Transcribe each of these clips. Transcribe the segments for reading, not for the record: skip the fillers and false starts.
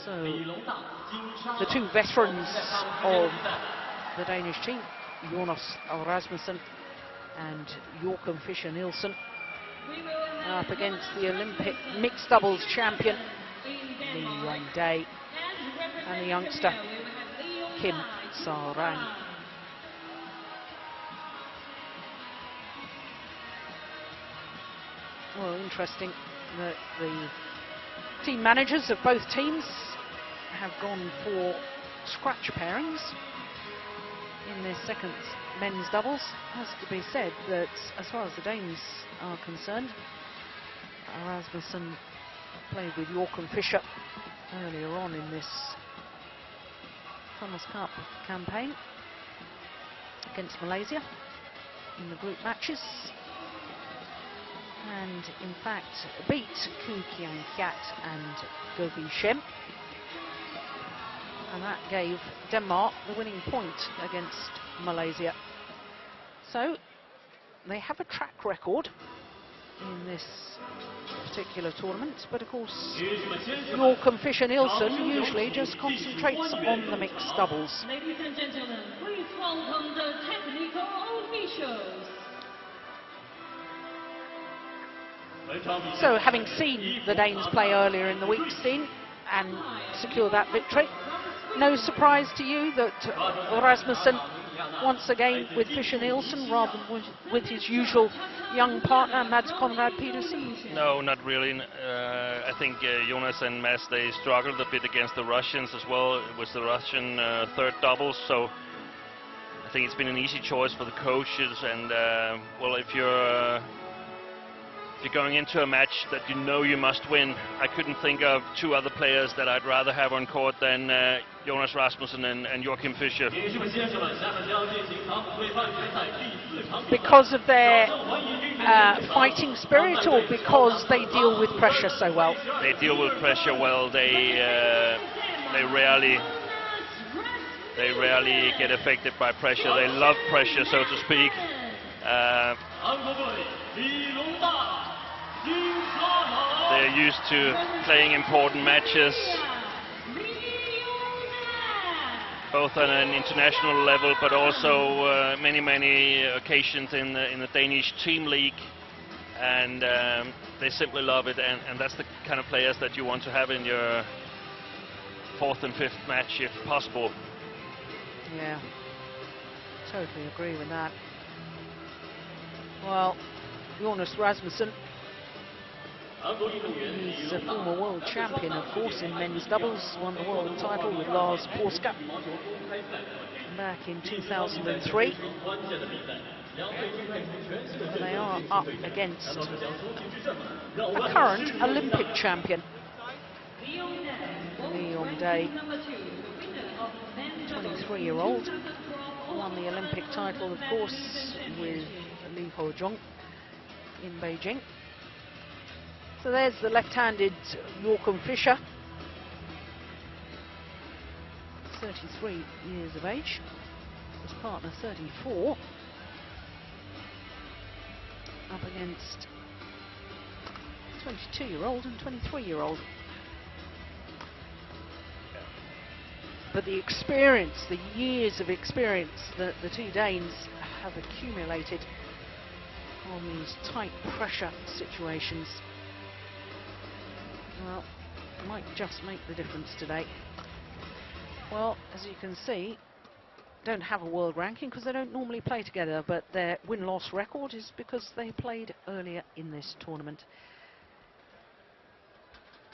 So, the two veterans of the Danish team, Jonas Rasmussen and Joachim Fischer Nielsen, are up against the Olympic mixed doubles champion, the Yong and the youngster, Kim Sa-rang. Well, interesting that the team managers of both teams have gone for scratch pairings in their second men's doubles. Has to be said that as far as the Danes are concerned, Rasmussen played with Joachim Fischer earlier on in this Thomas Cup campaign against Malaysia in the group matches, and in fact beat Koo Kiang Kiat and Go Vi Shem, and that gave Denmark the winning point against Malaysia. So they have a track record in this particular tournament, but of course Joachim Fischer Nielsen usually just concentrates on the mixed doubles. Ladies and gentlemen, please welcome the technical officials. So, having seen the Danes play earlier in the week, and secure that victory, no surprise to you that Rasmussen once again with Fischer Nielsen rather than with his usual young partner Mads Conrad Pedersen? No, not really. I think Jonas and Mads, they struggled a bit against the Russians as well. It was the Russian third doubles, so I think it's been an easy choice for the coaches. And well, if you're going into a match that you know you must win, I couldn't think of two other players that I'd rather have on court than Jonas Rasmussen and Joachim Fischer. Because of their fighting spirit, or because they deal with pressure so well? They deal with pressure well. They rarely get affected by pressure. They love pressure, so to speak. They're used to playing important matches, both on an international level, but also many occasions in the Danish team league, and they simply love it. And that's the kind of players that you want to have in your fourth and fifth match, if possible. Yeah, totally agree with that. Well, Jonas Rasmussen, he's a former world champion, of course, in men's doubles, won the world title with Lars Porska back in 2003. And they are up against a current Olympic champion, Yong, 23-year-old, won the Olympic title, of course, with Lee Ho Jong in Beijing. So there's the left-handed Joachim Fischer, 33 years of age. His partner, 34, up against 22-year-old and 23-year-old. But the experience, the years of experience that the two Danes have accumulated on these tight pressure situations, well, might just make the difference today. Well, as you can see, don't have a world ranking because they don't normally play together, but their win-loss record is because they played earlier in this tournament.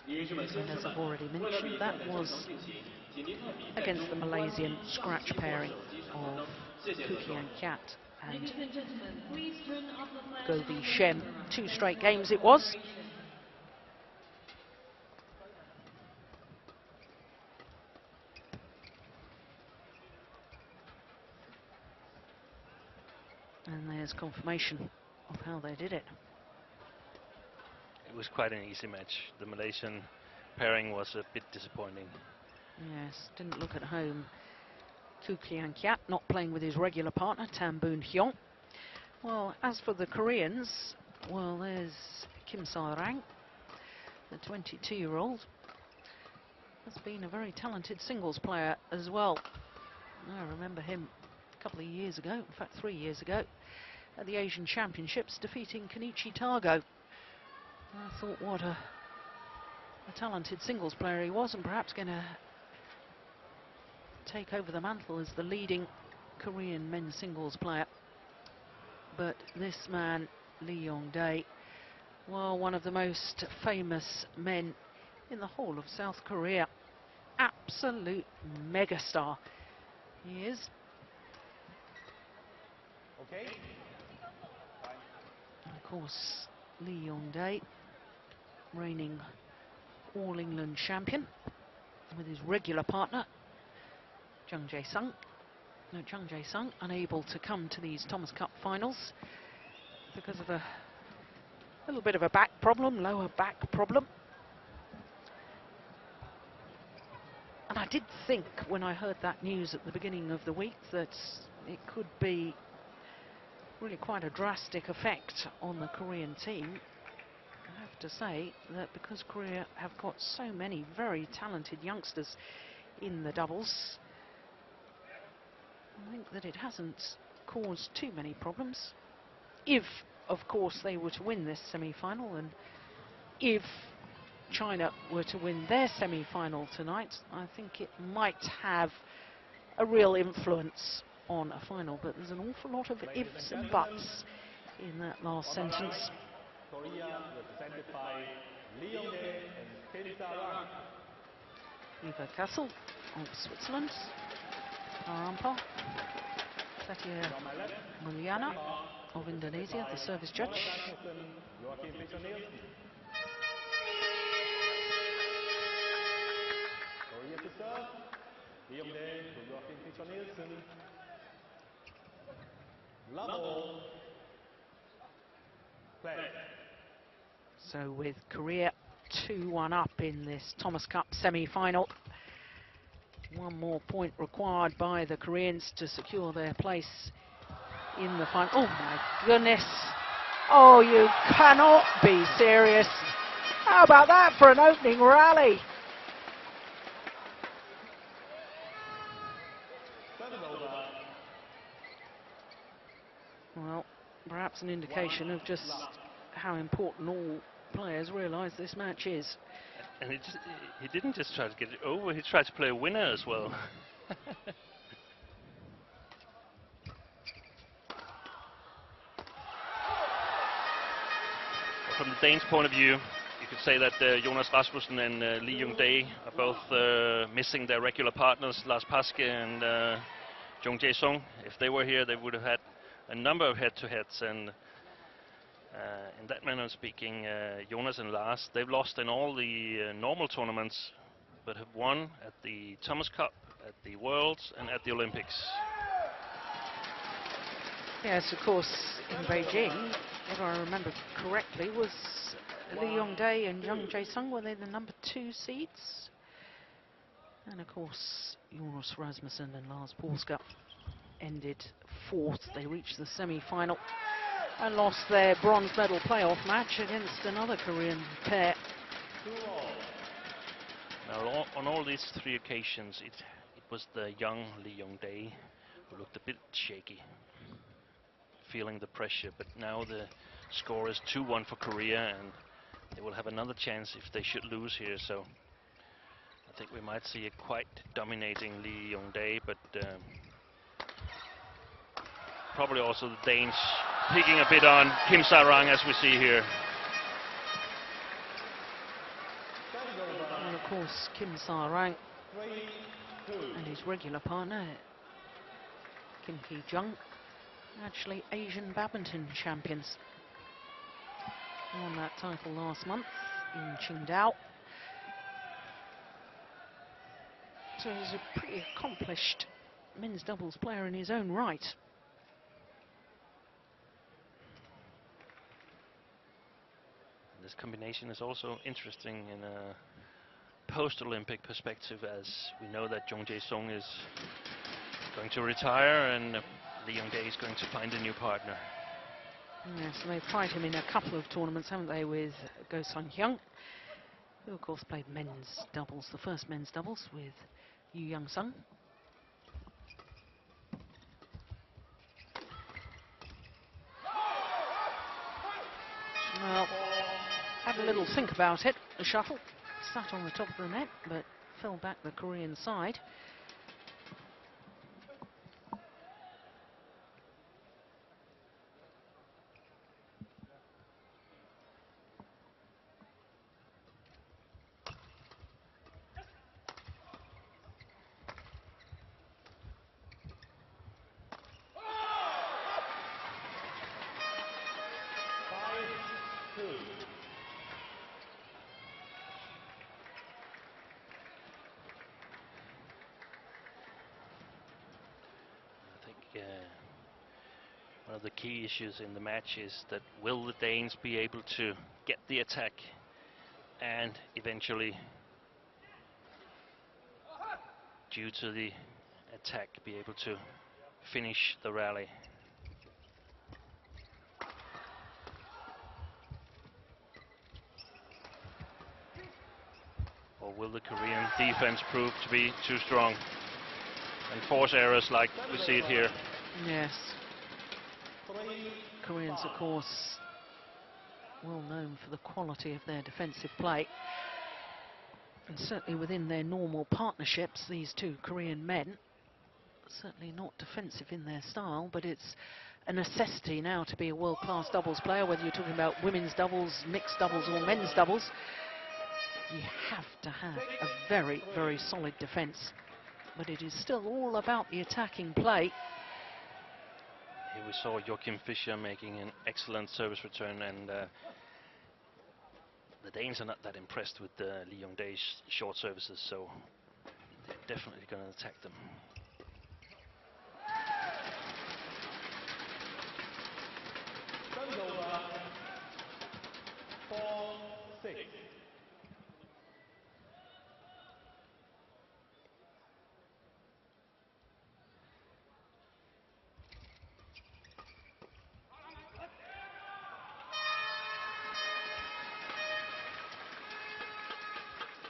And as I've already mentioned, that was against the Malaysian scratch pairing of Koo Kiang Kiat and Go Vi Shem. 2 straight games it was. And there's confirmation of how they did it. It was quite an easy match. The Malaysian pairing was a bit disappointing. Yes, didn't look at home. Koo Kiang Kiat not playing with his regular partner, Tam Boon Hyung. Well, as for the Koreans, well, there's Kim Sa-rang, the 22-year-old, has been a very talented singles player as well. I remember him a couple of years ago, in fact 3 years ago, at the Asian Championships, defeating Kenichi Tago. I thought what a talented singles player he was, and perhaps going to take over the mantle as the leading Korean men's singles player. But this man, Lee Yong-dae, well, one of the most famous men in the whole of South Korea. Absolute megastar he is. Okay. And of course, Lee Yong-dae, reigning All England champion, with his regular partner Chung Jae-sung. No, Chung Jae-sung unable to come to these Thomas Cup finals because of a little bit of a back problem, lower back problem. And I did think when I heard that news at the beginning of the week that it could be really quite a drastic effect on the Korean team. I have to say that because Korea have got so many very talented youngsters in the doubles, I think that it hasn't caused too many problems. If, of course, they were to win this semi-final, and if China were to win their semi-final tonight, I think it might have a real influence on a final. But there's an awful lot of ifs and buts in that last sentence. Korea, represented by Lee Yong-dae and Kim Sa-rang. Eva Kassel of Switzerland, Arampa, Satya On my left, Mulyana of Indonesia, the service judge. Rasmussen, Joachim Fischer Nielsen. Korea to serve. Lee Yong-dae to Joachim Fischer Nielsen. Level. Play. So with Korea 2-1 up in this Thomas Cup semi-final, one more point required by the Koreans to secure their place in the final. Oh my goodness. Oh, you cannot be serious. How about that for an opening rally? Well, perhaps an indication of just how important all players realise this match is. And he didn't just try to get it over, he tried to play a winner as well. From the Danes' point of view, you could say that Jonas Rasmussen and Lee Yong-dae are both missing their regular partners, Lars Paske and Chung Jae-sung. If they were here, they would have had a number of head-to-heads, and in that manner of speaking, Jonas and Lars, they've lost in all the normal tournaments, but have won at the Thomas Cup, at the Worlds, and at the Olympics. Yes, of course, in Beijing, if I remember correctly, was Lee Yong-dae and Chung Jae-sung, were they the number 2 seeds? And of course, Jonas Rasmussen and Lars Paske ended 4th. They reached the semi-final and lost their bronze medal playoff match against another Korean pair. Now, on all these 3 occasions, it was the young Lee Yong-dae who looked a bit shaky, feeling the pressure. But now the score is 2-1 for Korea, and they will have another chance if they should lose here. So I think we might see a quite dominating Lee Yong-dae, but probably also the Danes picking a bit on Kim Sa-rang, as we see here. And of course, Kim Sa-rang and his regular partner, Kim Ki-jung, actually Asian badminton champions. Won that title last month in Qingdao. So he's a pretty accomplished men's doubles player in his own right. This combination is also interesting in a post-Olympic perspective, as we know that Chung Jae-sung is going to retire and Lee Yong-dae is going to find a new partner. Yes, and they've tried him in a couple of tournaments, haven't they, with Go Sun-hyung. who of course played men's doubles, the first men's doubles with Young. Well, had a little think about it. The shuttle sat on the top of the net, but fell back the Korean side. One of the key issues in the match is that will the Danes be able to get the attack and eventually, due to the attack, be able to finish the rally. Or will the Korean defense prove to be too strong and force errors like we see it here? Yes. Koreans, of course, well known for the quality of their defensive play. And certainly within their normal partnerships, these two Korean men, certainly not defensive in their style, but it's a necessity now to be a world-class doubles player, whether you're talking about women's doubles, mixed doubles or men's doubles. You have to have a very, very solid defense. But it is still all about the attacking play. Here we saw Joachim Fischer making an excellent service return, and the Danes are not that impressed with the Yong short services, so they're definitely going to attack them. Turns over. 4-6.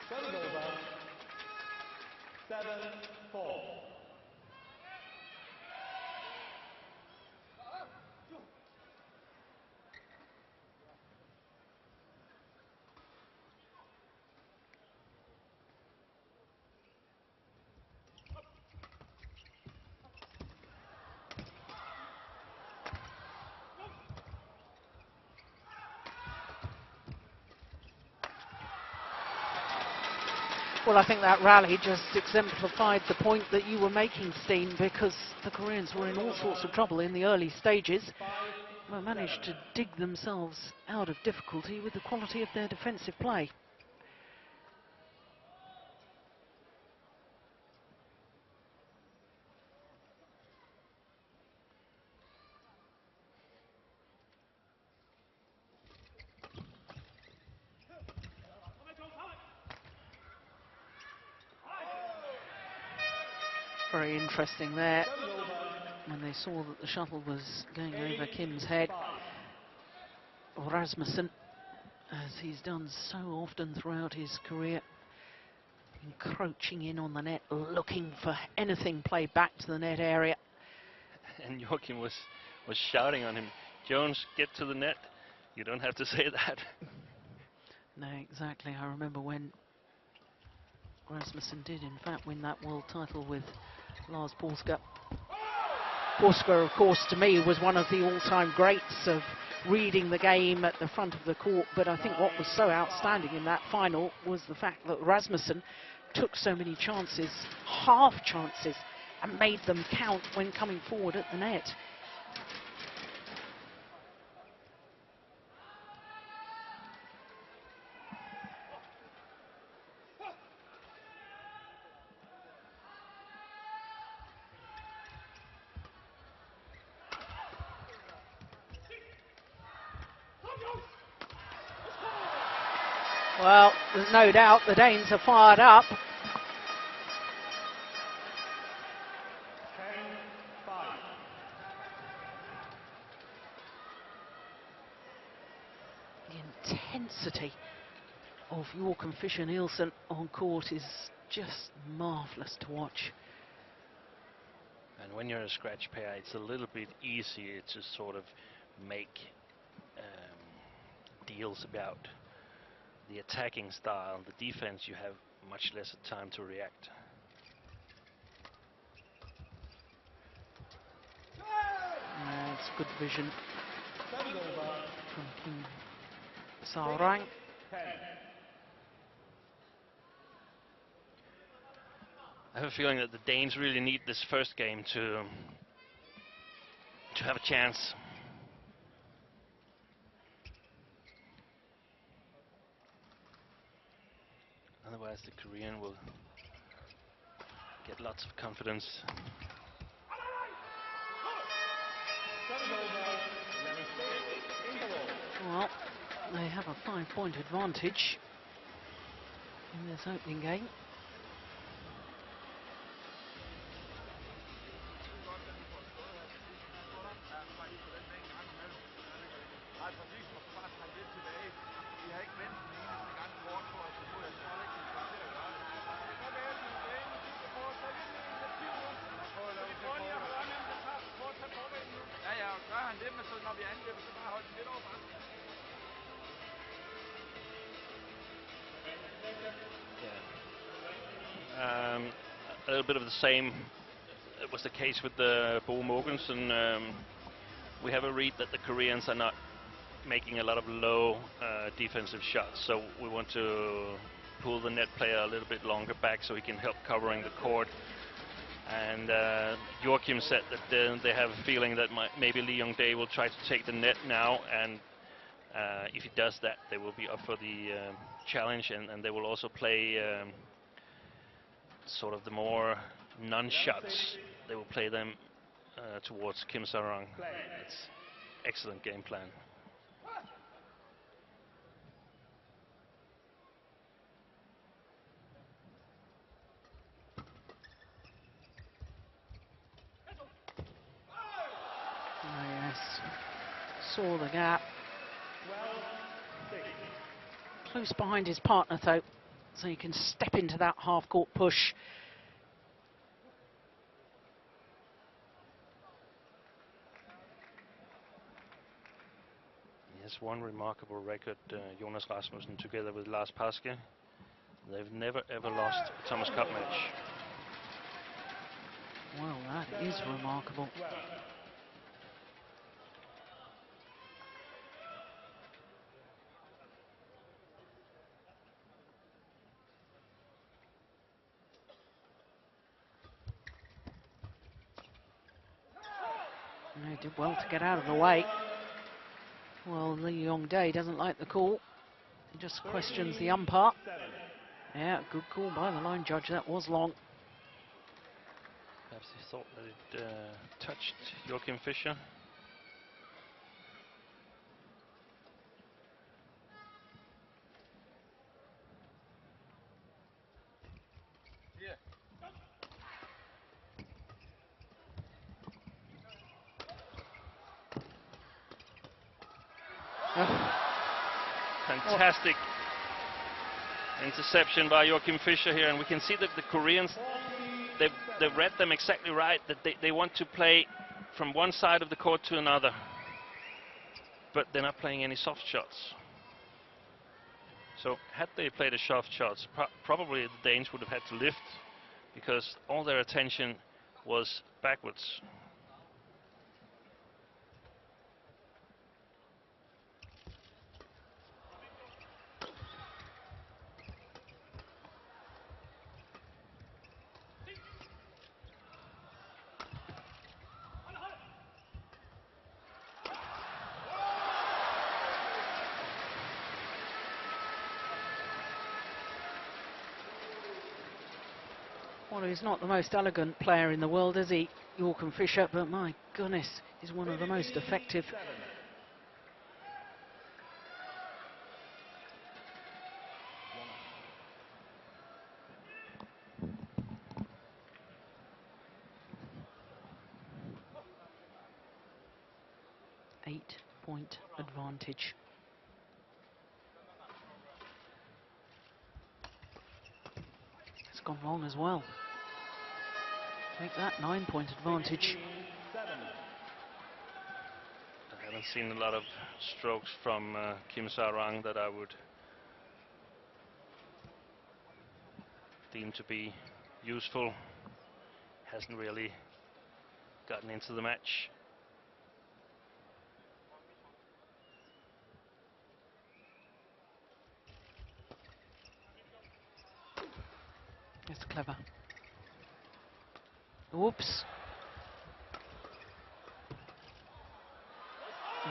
Turns over. 7-4. Well, I think that rally just exemplified the point that you were making, Steen, because the Koreans were in all sorts of trouble in the early stages, but managed to dig themselves out of difficulty with the quality of their defensive play. Very interesting there, when they saw that the shuttle was going over Kim's head. Rasmussen, as he's done so often throughout his career, encroaching in on the net, looking for anything played back to the net area. And Joachim was shouting on him, "Jones, get to the net." You don't have to say that. No, exactly. I remember when Rasmussen did, in fact, win that world title with Lars Porsker. Porsker, of course, to me, was one of the all-time greats of reading the game at the front of the court. But I think what was so outstanding in that final was the fact that Rasmussen took so many chances, half chances, and made them count when coming forward at the net. Well, there's no doubt the Danes are fired up. 10-5. The intensity of of Joachim Fischer Nielsen on court is just marvellous to watch. And when you're a scratch pair, it's a little bit easier to sort of make deals about the attacking style. The defense, you have much less time to react. It's good vision from Kim Sarang. I have a feeling that the Danes really need this first game to have a chance. Otherwise, the Korean will get lots of confidence. Well, they have a 5-point advantage in this opening game. A little bit of the same was the case with the Bo Mogensen. We have a read that the Koreans are not making a lot of low defensive shots, so we want to pull the net player a little bit longer back so he can help covering the court. And Joachim said that they have a feeling that maybe Lee Yong-dae will try to take the net now, and if he does that, they will be up for the challenge, and they will also play sort of the more non-shots. They will play them towards Kim Sarang. It's excellent game plan. Yes, saw the gap. Close behind his partner though, so he can step into that half-court push. He has one remarkable record, Jonas Rasmussen, together with Lars Paske. They've never ever lost a Thomas Cup match. Well, that is remarkable. They did well to get out of the way. Well, Lee Yong-dae doesn't like the call. He just questions the umpire. Yeah, good call by the line judge. That was long. Perhaps he thought that it touched Joachim Fischer. Fantastic interception by Joachim Fischer here, and we can see that the Koreans, they've read them exactly right, that they want to play from one side of the court to another, but they're not playing any soft shots. So had they played a soft shots, probably the Danes would have had to lift, because all their attention was backwards. Well, he's not the most elegant player in the world, is he, Joachim Fischer? But my goodness, he's one of the most effective. Eight-point advantage. gone long as well. Take that 9-point advantage. 7. I haven't seen a lot of strokes from Kim Sa-rang that I would deem to be useful. Hasn't really gotten into the match. It's clever. Oops.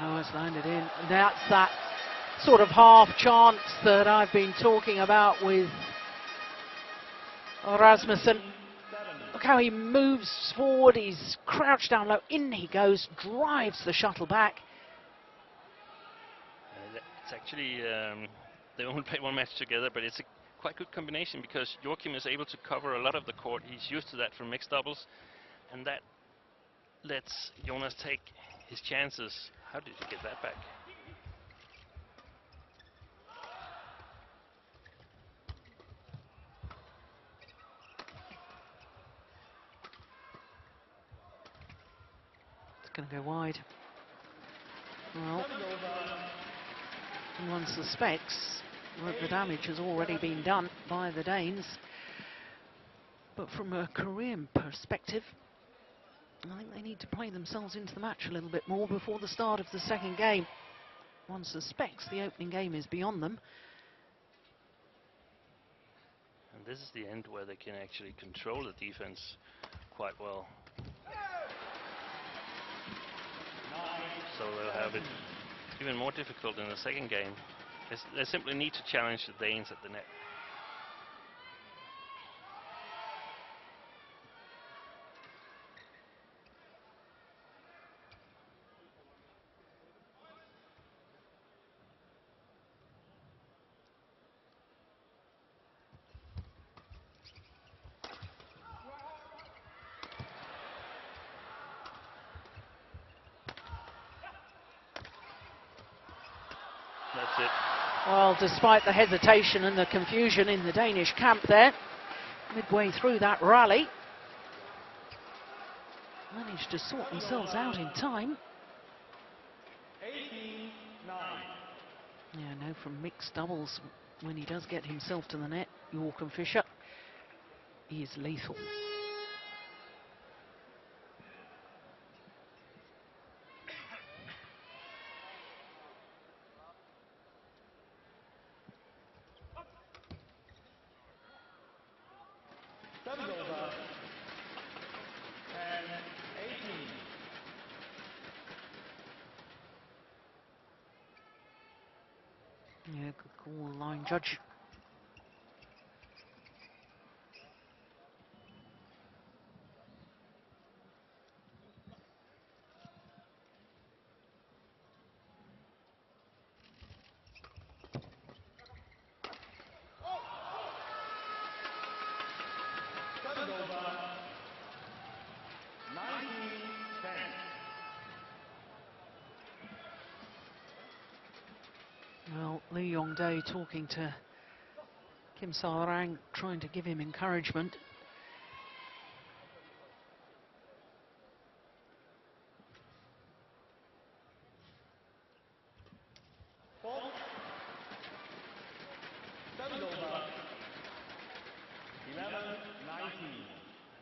No, it's landed in. That's that sort of half chance that I've been talking about with Rasmussen. Look how he moves forward, he's crouched down low, in he goes, drives the shuttle back. It's actually, they only played one match together, but it's a quite good combination because Joachim is able to cover a lot of the court. He's used to that from mixed doubles, and that lets Jonas take his chances. How did he get that back? It's going to go wide. Well, one suspects that the damage has already been done by the Danes. But from a Korean perspective, I think they need to play themselves into the match a little bit more before the start of the second game. One suspects the opening game is beyond them. And this is the end where they can actually control the defense quite well. So they'll have it even more difficult in the second game. They simply need to challenge the Danes at the net. That's it. Well, despite the hesitation and the confusion in the Danish camp there, midway through that rally, managed to sort themselves out in time. 18-9. Yeah, no, from mixed doubles, when he does get himself to the net, Joachim Fischer, he is lethal. Service over. 10-18. Yeah, good call, line judge. Service over. 19-10. Well, Lee Yong-dae talking to Kim Sa-rang, trying to give him encouragement. Service over. 11-19.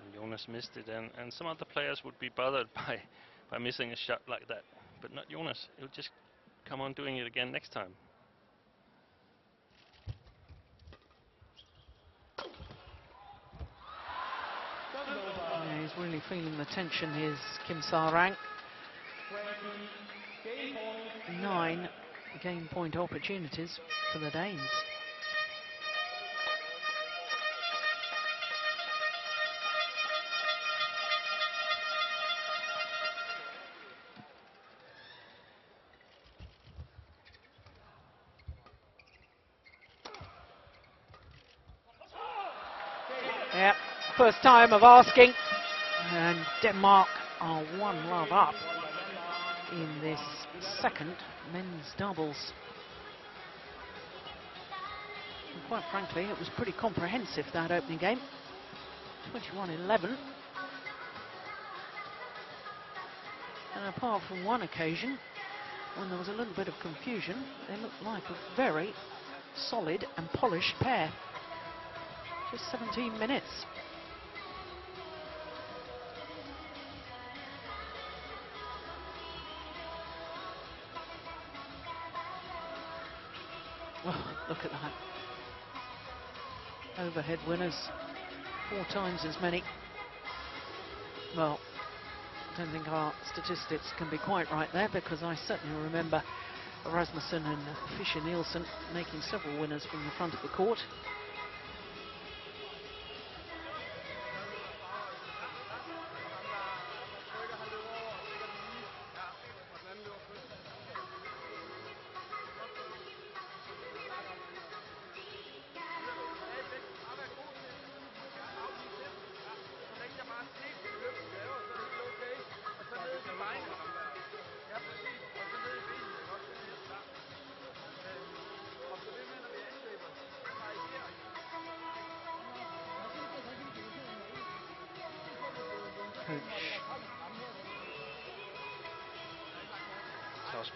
And Jonas missed it, and some other players would be bothered by missing a shot like that, but not Jonas. He'll just come on doing it again next time. Yeah, he's really feeling the tension, is Kim Sa-rang. 20. Game point. 9 game point opportunities for the Danes. Yep, first time of asking, and Denmark are 1-love up in this second men's doubles. quite frankly, it was pretty comprehensive, that opening game. 21-11. And apart from one occasion, when there was a little bit of confusion, they looked like a very solid and polished pair. Just 17 minutes. Oh, look at that. Overhead winners, 4 times as many. Well, I don't think our statistics can be quite right there, because I certainly remember Rasmussen and Fischer Nielsen making several winners from the front of the court.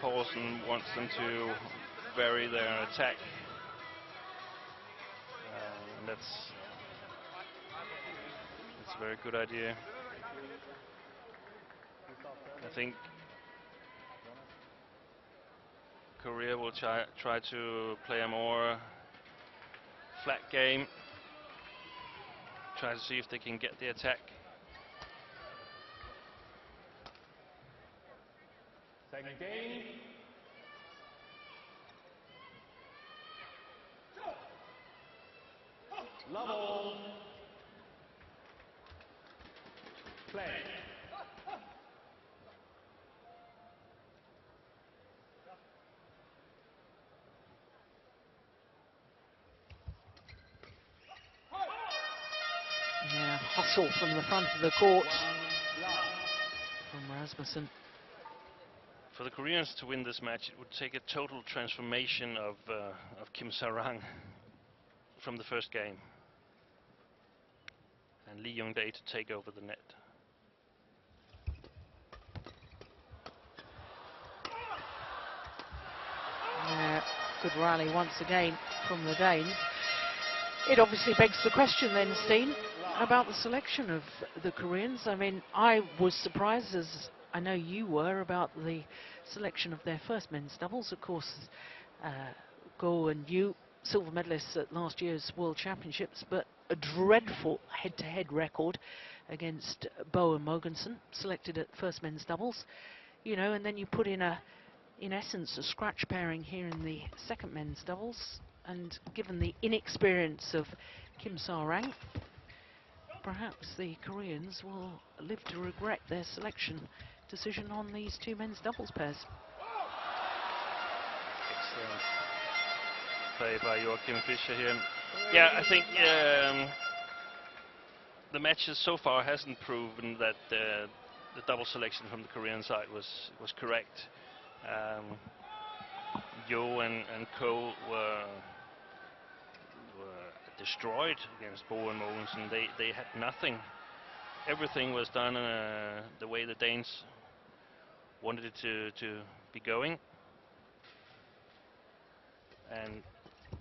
Paulsen wants them to vary their attack. That's a very good idea. I think Korea will try to play a more flat game. Try to see if they can get the attack. Second game. Level. Play. Yeah, hustle from the front of the court from Rasmussen. For the Koreans to win this match, it would take a total transformation of Kim Sa-rang from the first game, and Lee Yong-dae to take over the net. Yeah, good rally once again from the Danes. It obviously begs the question then, Steen, about the selection of the Koreans. I mean, I was surprised, as I know you were, about the selection of their first men's doubles. Of course, Go and Yu, silver medalists at last year's World Championships, but a dreadful head-to-head record against Bo and Mogensen, selected at first men's doubles. You know, and then you put in essence, a scratch pairing here in the second men's doubles, and given the inexperience of Kim Sa-rang, perhaps the Koreans will live to regret their selection decision on these 2 men's doubles pairs. Excellent play by Joachim Fischer here. Yeah, I think the matches so far hasn't proven that the double selection from the Korean side was correct. Yo and Ko were destroyed against Bo and Mogensen. They had nothing. Everything was done the way the Danes wanted it to be going. And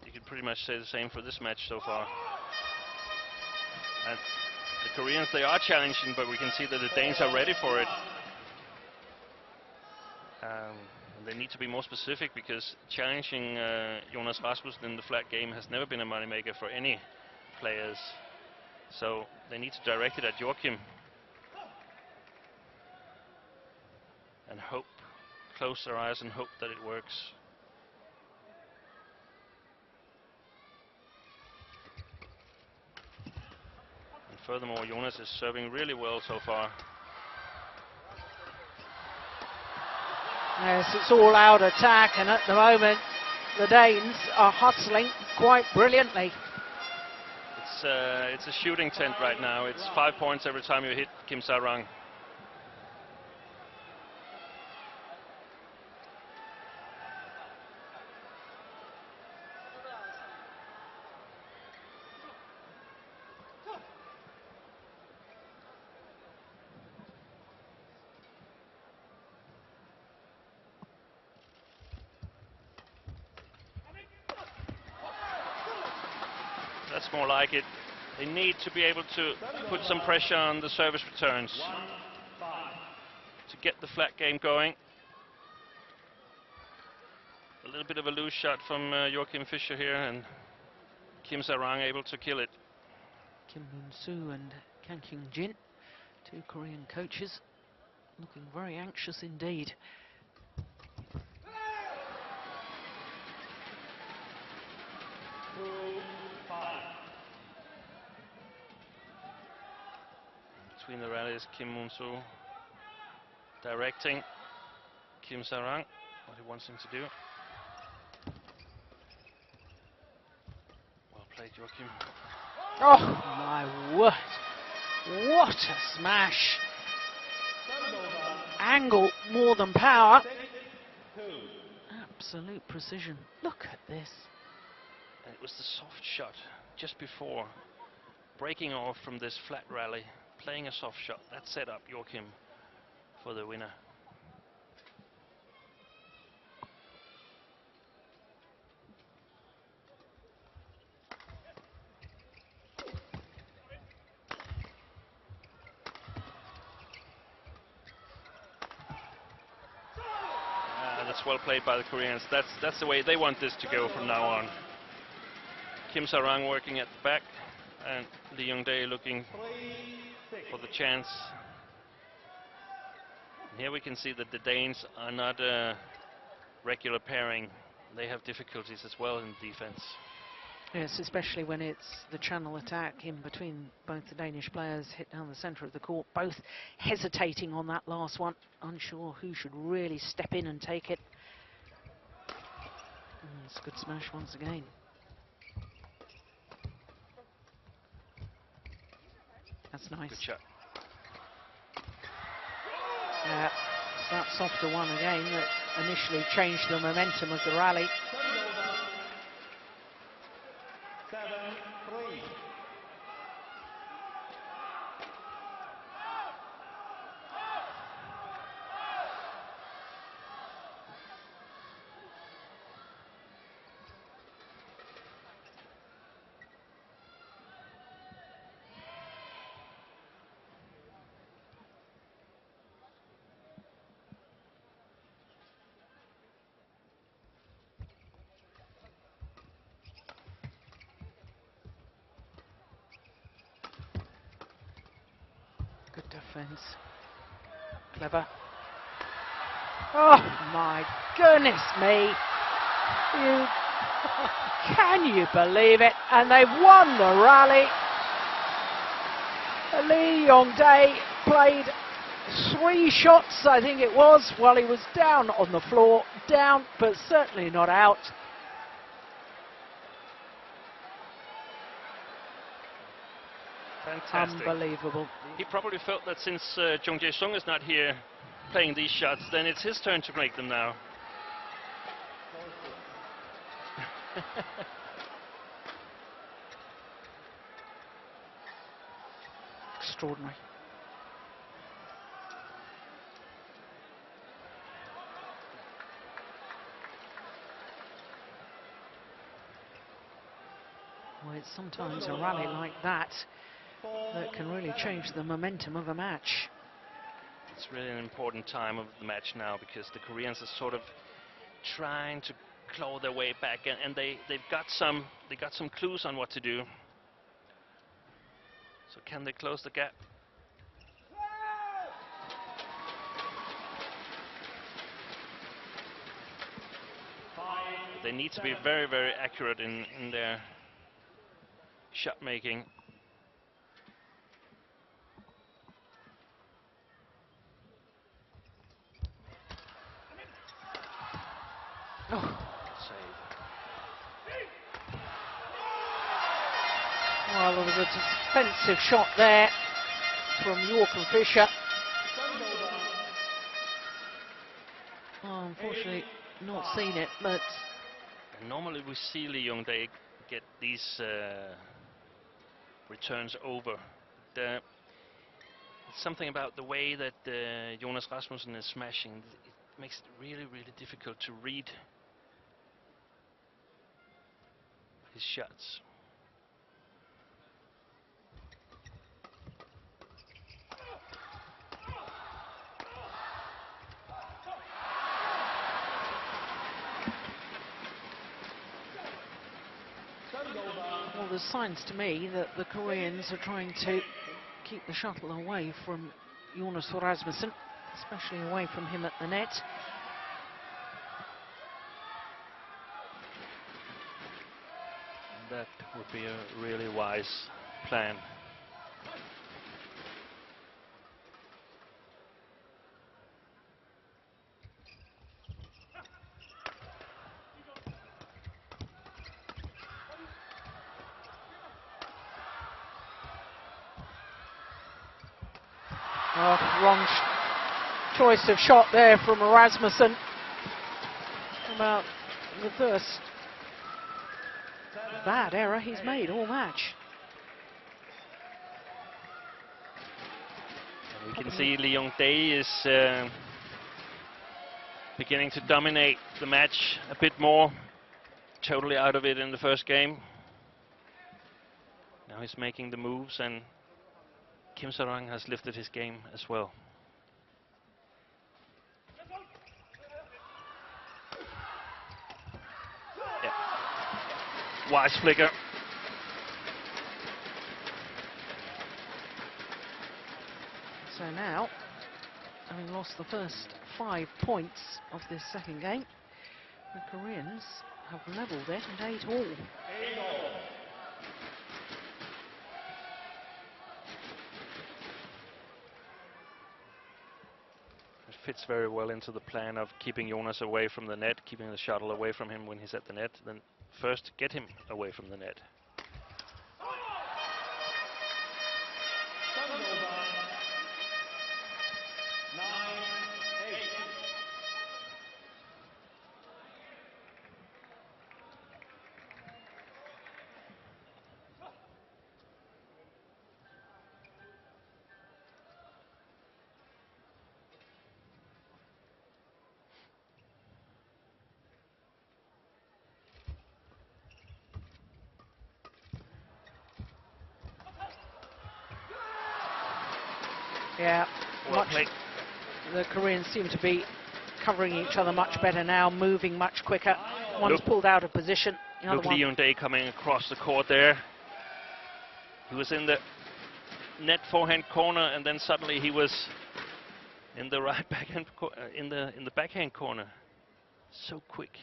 you could pretty much say the same for this match so far. And the Koreans, they are challenging, but we can see that the Danes are ready for it. They need to be more specific, because challenging Jonas Rasmussen in the flat game has never been a moneymaker for any players. So they need to direct it at Joachim and hope, close their eyes and hope that it works. And furthermore, Jonas is serving really well so far. Yes, it's all out attack, and at the moment the Danes are hustling quite brilliantly. It's a shooting tent right now. It's 5 points every time you hit Kim Sa-rang. That's more like it. They need to be able to put some pressure on the service returns to get the flat game going. A little bit of a loose shot from Joachim Fischer here, and Kim Sarang able to kill it. Kim Moon-soo and Kang Kyung-jin, two Korean coaches, looking very anxious indeed. Between the rallies, Kim Moon-soo directing Kim Sarang, what he wants him to do. Well played, Joachim. Oh my word, what a smash. Angle more than power. Absolute precision. Look at this. And it was the soft shot just before, breaking off from this flat rally, playing a soft shot. That set up Joachim for the winner. That's well played by the Koreans. That's the way they want this to go from now on. Kim Sarang working at the back, and Lee Young-dae looking for the chance. And here we can see that the Danes are not a regular pairing. They have difficulties as well in defense. Yes, especially when it's the channel attack in between both the Danish players, hit down the centre of the court, both hesitating on that last one, unsure who should really step in and take it. It's a good smash once again. That's nice. Good shot. Yeah, it's that softer one again that initially changed the momentum of the rally. 7-3. Good defense. Clever. Oh my goodness me. Can you believe it? And they've won the rally. Lee Yong-dae played 3 shots, I think it was, while he was down on the floor. Down, but certainly not out. Fantastic. Unbelievable. He probably felt that since Jung Jae-sung is not here playing these shots, then it's his turn to make them now. Extraordinary. Well, it's sometimes a rally like that that can really change the momentum of a match. It's really an important time of the match now, because the Koreans are sort of trying to claw their way back, and they've got some clues on what to do. So can they close the gap? They need to be very, very accurate in their shot making. Oh. Save. Well, there was a defensive shot there from Joachim Fischer. Oh, unfortunately, not seen it, but And normally we see Lee Young-dae get these returns over. It's something about the way that Jonas Rasmussen is smashing. It makes it really, really difficult to read his shots. there's signs to me that the Koreans are trying to keep the shuttle away from Jonas Rasmussen, especially away from him at the net. That would be a really wise plan. Oh, wrong choice of shot there from Rasmussen. About the first bad error he's made all match. And we can see Yong is beginning to dominate the match a bit more. Totally out of it in the first game. Now he's making the moves, and Kim Sarang has lifted his game as well. Yeah. Wise flicker. So now, having lost the first 5 points of this second game, the Koreans have levelled it at 8-all. It fits very well into the plan of keeping Jonas away from the net, keeping the shuttle away from him when he's at the net, then first get him away from the net. Yeah, Well played. the Koreans seem to be covering each other much better now, moving much quicker. One's pulled out of position. The other Look, one. Yong coming across the court there. He was in the net forehand corner, and then suddenly he was in the right backhand in the backhand corner. So quick.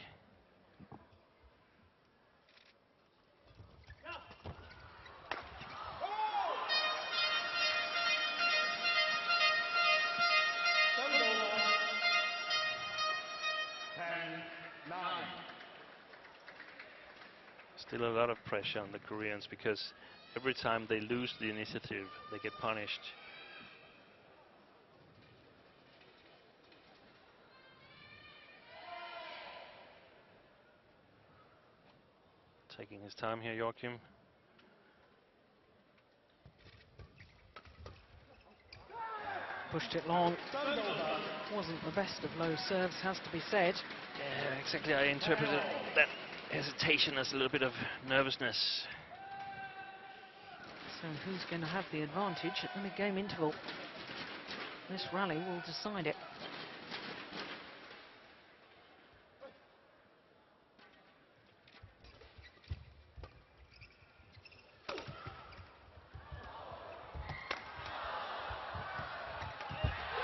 Still a lot of pressure on the Koreans, because every time they lose the initiative, they get punished. Taking his time here, Joachim. Pushed it long. Wasn't the best of low serves, has to be said. Yeah, exactly. I interpreted that hesitation as a little bit of nervousness. So who's going to have the advantage at the mid-game interval? This rally will decide it.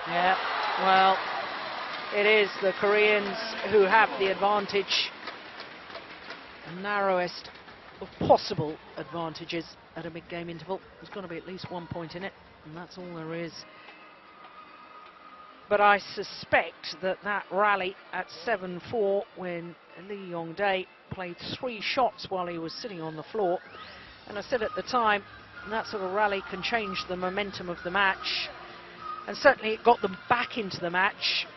Yeah, well, it is the Koreans who have the advantage. The narrowest of possible advantages at a mid-game interval. There's got to be at least 1 point in it, and that's all there is. But I suspect that that rally at 7-4, when Lee Yong-dae played 3 shots while he was sitting on the floor, and I said at the time, that sort of rally can change the momentum of the match, and certainly it got them back into the match,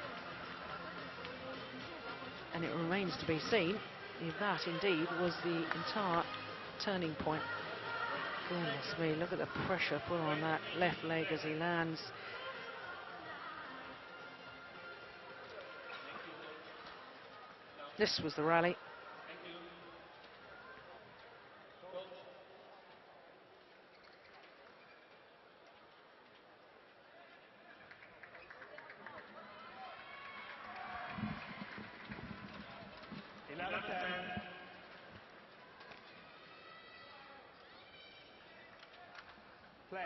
and it remains to be seen if that indeed was the entire turning point. Goodness me, look at the pressure put on that left leg as he lands. This was the rally. Play.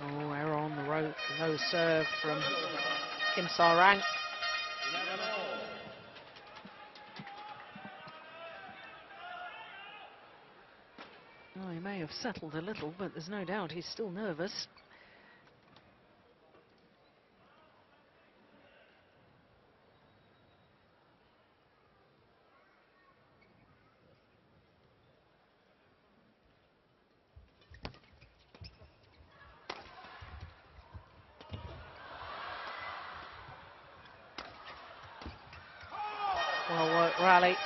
Oh, error on the rope. No serve from Kim Sa-rang. 11-all. Well, he may have settled a little, but there's no doubt he's still nervous. Well worked rally.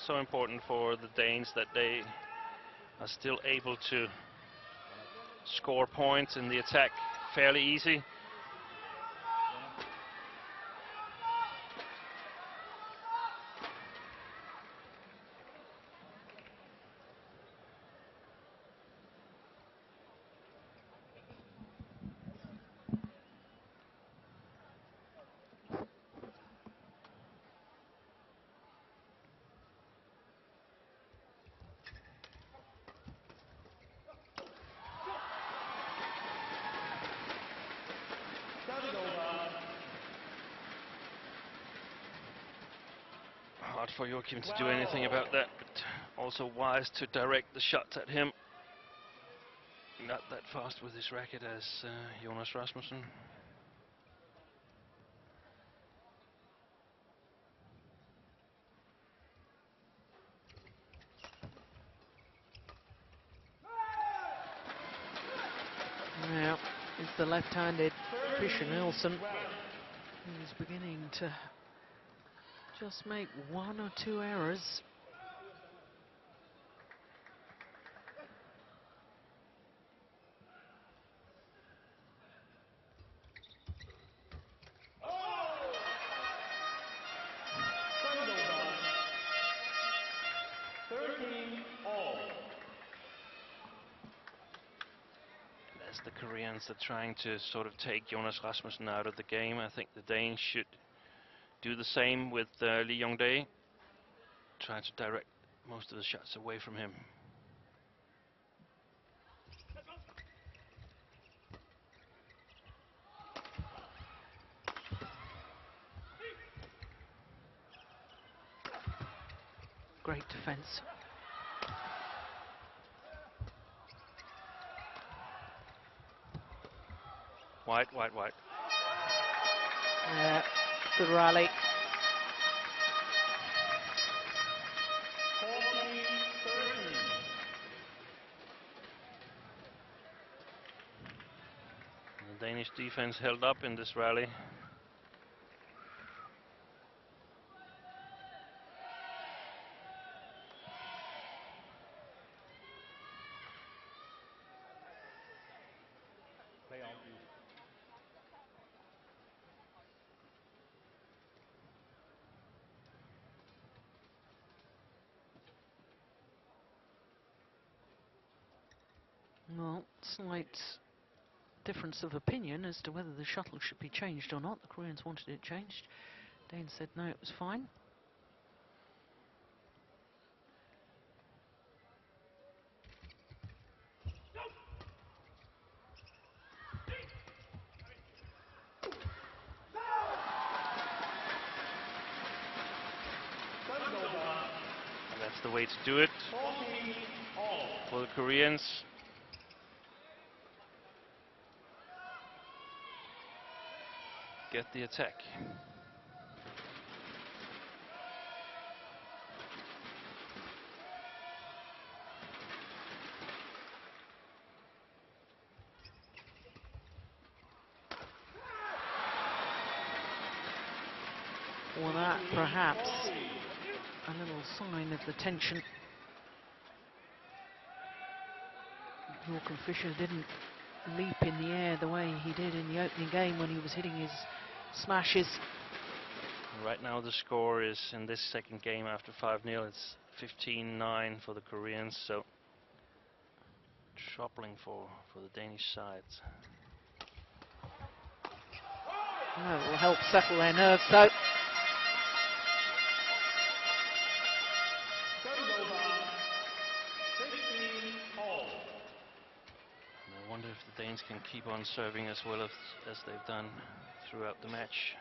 So important for the Danes that they are still able to score points in the attack fairly easy. Hard for Joachim to do anything about that, but also wise to direct the shots at him. Not that fast with his racket as Jonas Rasmussen. Now, it's the left-handed Fischer Nielsen. He's beginning to just make one or two errors. As the Koreans are trying to sort of take Jonas Rasmussen out of the game, I think the Danes should do the same with Lee Yong-dae. Try to direct most of the shots away from him. Great defense. White. Yeah, good rally. The Danish defense held up in this rally. Play on, please. Well, slight difference of opinion as to whether the shuttle should be changed or not. The Koreans wanted it changed. Danes said no, it was fine. That's the way to do it for the Koreans. Get the attack. Well, that perhaps a little sign of the tension. Joachim Fischer didn't leap in the air the way he did in the opening game when he was hitting his smashes. Right now the score is in this second game after 5-0. It's 15-9 for the Koreans. So troubling for the Danish side. Well, it will help settle their nerves, though. And I wonder if the Danes can keep on serving as well as they've done throughout the match.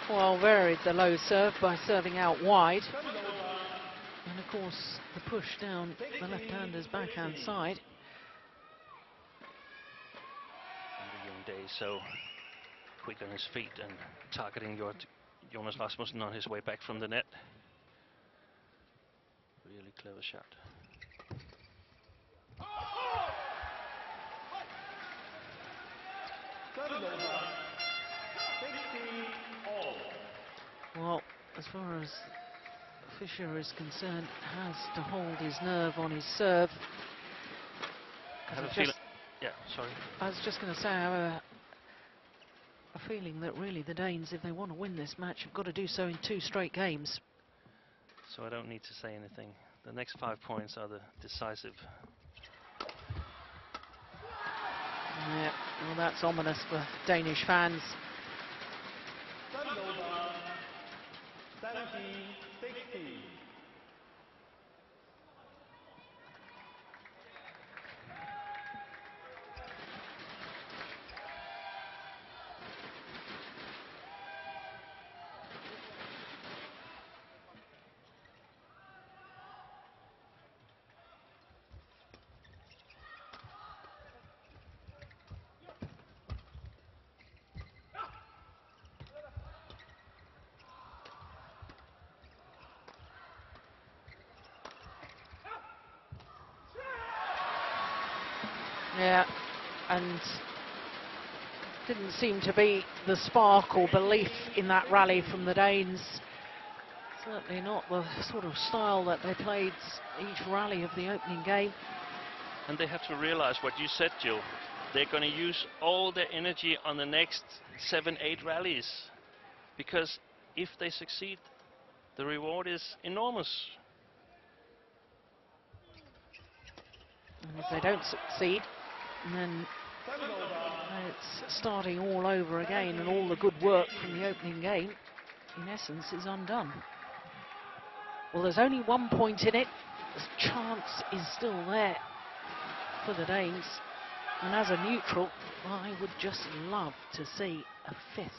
Well, varied the low serve by serving out wide. And of course, the push down the left-hander's backhand side. And Yong Dae so quick on his feet and targeting Jonas Rasmussen on his way back from the net. Really clever shot. Well, as far as Fischer is concerned, has to hold his nerve on his serve. I have a feeling. Yeah, sorry. I was just going to say, I have a feeling that really the Danes, if they want to win this match, have got to do so in 2 straight games. So I don't need to say anything. The next 5 points are the decisive. Yeah, well, that's ominous for Danish fans. 70-60. Yeah, and didn't seem to be the spark or belief in that rally from the Danes. Certainly not the sort of style that they played each rally of the opening game. And they have to realize what you said, Jill. They're going to use all their energy on the next 7-8 rallies. Because if they succeed, the reward is enormous. And if they don't succeed, then it's starting all over again, and all the good work from the opening game, in essence, is undone. Well, there's only 1 point in it. The chance is still there for the Danes. And as a neutral, I would just love to see a 5th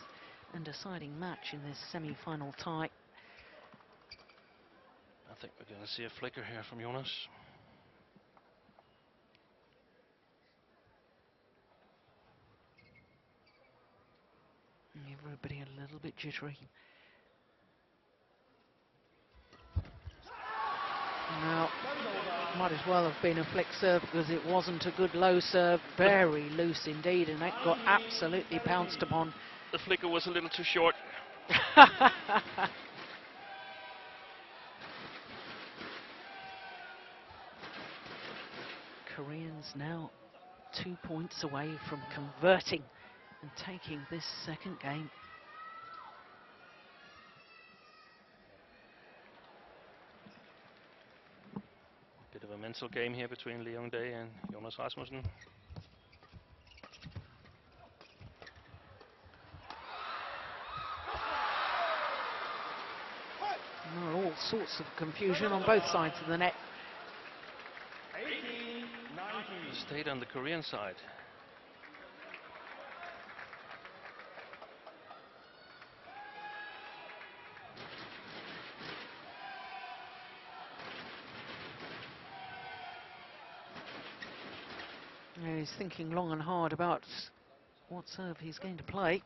and deciding match in this semi-final tie. I think we're going to see a flicker here from Jonas. Everybody a little bit jittery. Now, might as well have been a flick serve because it wasn't a good low serve. Very loose indeed, and that got absolutely pounced upon. The flicker was a little too short. Koreans now 2 points away from converting and taking this second game. Bit of a mental game here between Yong Dae and Jonas Rasmussen. Well, all sorts of confusion on both sides of the net. 80-90. Stayed on the Korean side. Yeah, he's thinking long and hard about what serve he's going to play.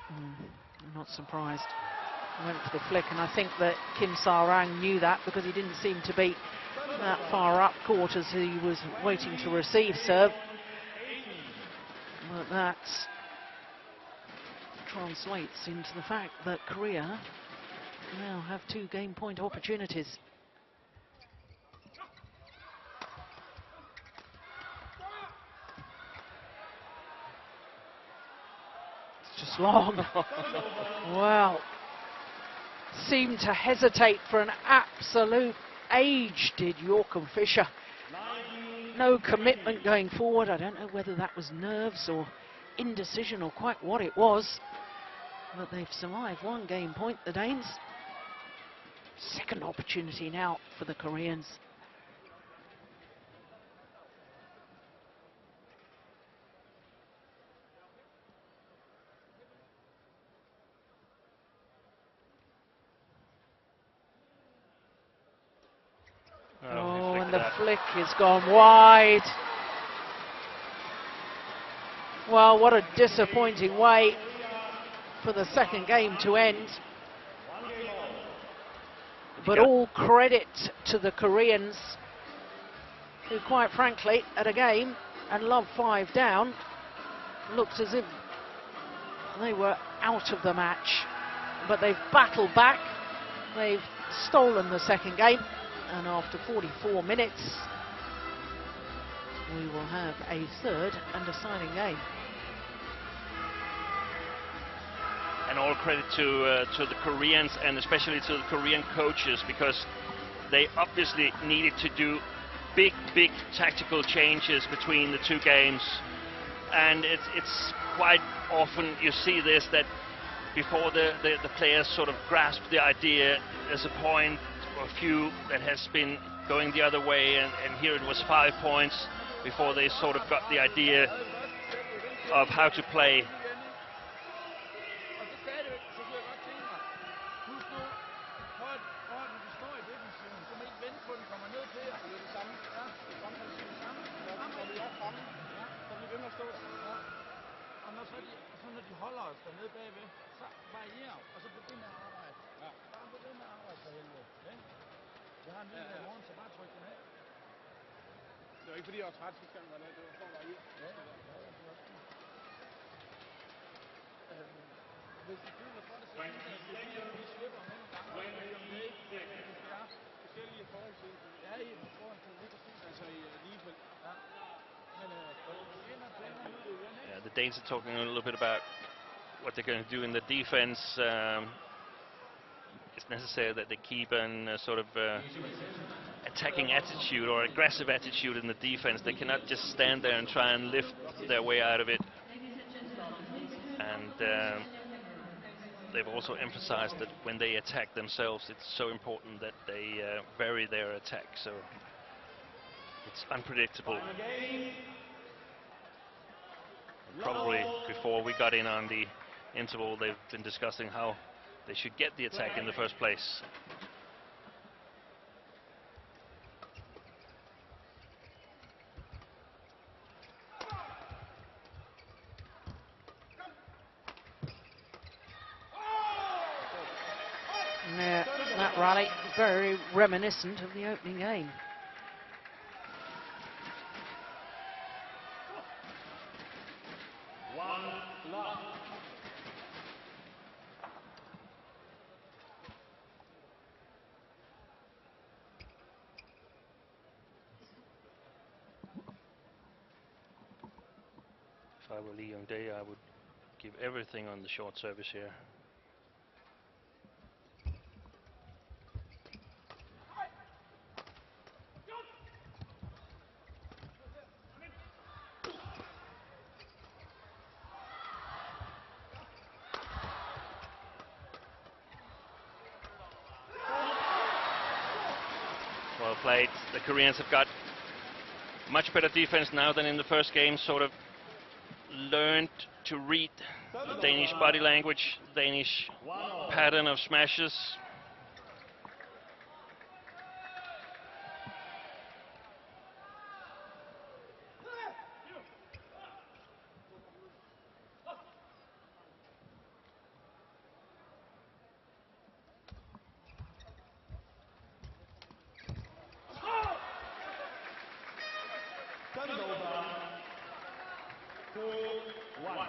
I'm not surprised. Went for the flick, and I think that Kim Sa-rang knew that, because he didn't seem to be that far up court as he was waiting to receive serve. But that translates into the fact that Korea now have 2 game point opportunities. It's just long. Well, seemed to hesitate for an absolute age, did Joachim Fischer. No commitment going forward. I don't know whether that was nerves or indecision or quite what it was, but they've survived 1 game point, the Danes. Second opportunity now for the Koreans. Oh, and the flick has gone wide. Well, what a disappointing way for the second game to end. But all credit to the Koreans, who quite frankly, at a game and love 5 down, looked as if they were out of the match. But they've battled back, they've stolen the second game, and after 44 minutes, we will have a third and deciding game. And all credit to the Koreans, and especially to the Korean coaches, because they obviously needed to do big tactical changes between the 2 games. And it's quite often you see this, that before the players sort of grasp the idea, there's a point or a few that has been going the other way, and here it was 5 points before they sort of got the idea of how to play. The Danes are talking a little bit about what they're going to do in the defense. It's necessary that they keep a sort of attacking attitude or aggressive attitude in the defense. They cannot just stand there and try and lift their way out of it. And they've also emphasized that when they attack themselves, it's so important that they vary their attack, so it's unpredictable. And probably before we got in on the interval, they've been discussing how they should get the attack in the first place. Yeah, that rally very reminiscent of the opening game. If I were Yong, I would give everything on the short service here. Well played. The Koreans have got much better defense now than in the first game, sort of learned to read the Danish body language, Danish pattern of smashes. Service over. 2-1.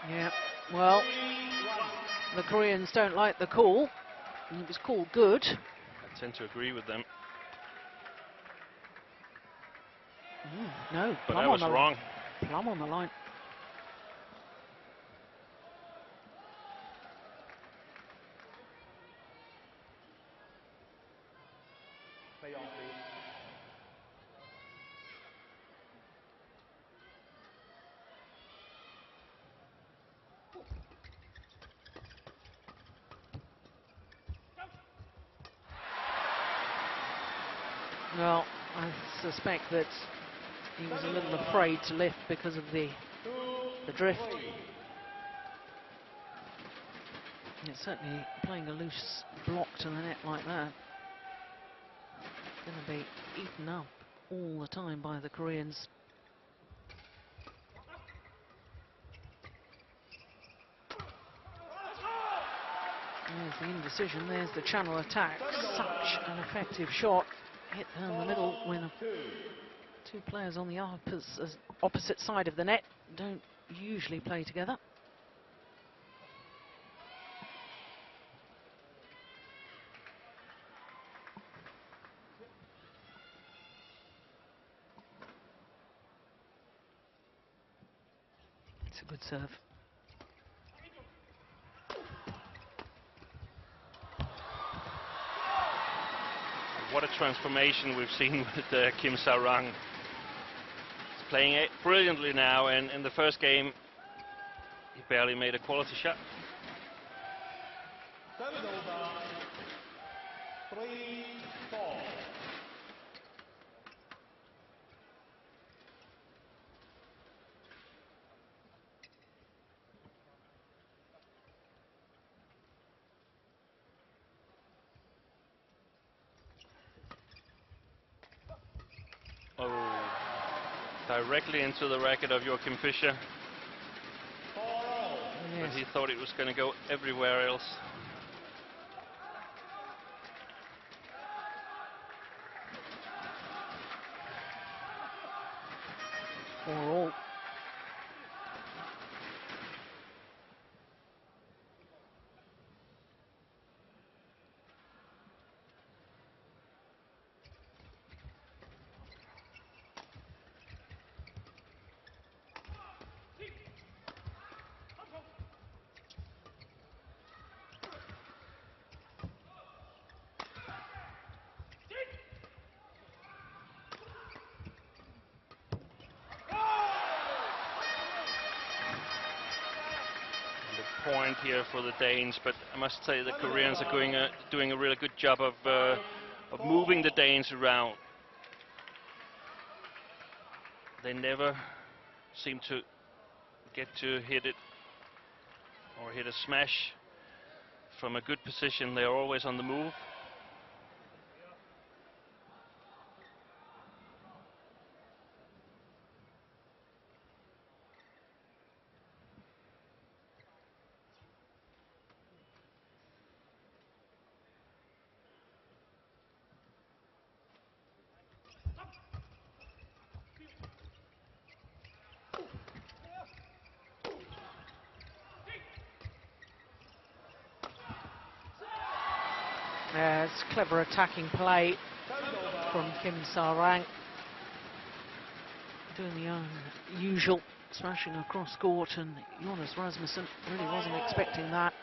Yeah, well, the Koreans don't like the call. It was called good. I tend to agree with them. No, But plumb I was on the wrong. Plumb on the line. Play on, please. Well, I suspect that he was a little afraid to lift because of the drift. It's certainly playing a loose block to the net like that. It's going to be eaten up all the time by the Koreans. There's the indecision, there's the channel attack. Such an effective shot. Hit down the middle when two players on the opposite side of the net don't usually play together. It's a good serve. What a transformation we've seen with Kim Sa-rang. He's playing it brilliantly now, and in the first game he barely made a quality shot. Service over. 3-4. Oh, directly into the racket of Joachim Fischer. But he thought it was going to go everywhere else. All. Point here for the Danes, but I must say the Koreans are doing a really good job of moving the Danes around. They never seem to get to hit it or hit a smash from a good position. They're always on the move. It's clever attacking play from Kim Sa-rang. Doing the usual, smashing across court, and Jonas Rasmussen really wasn't expecting that.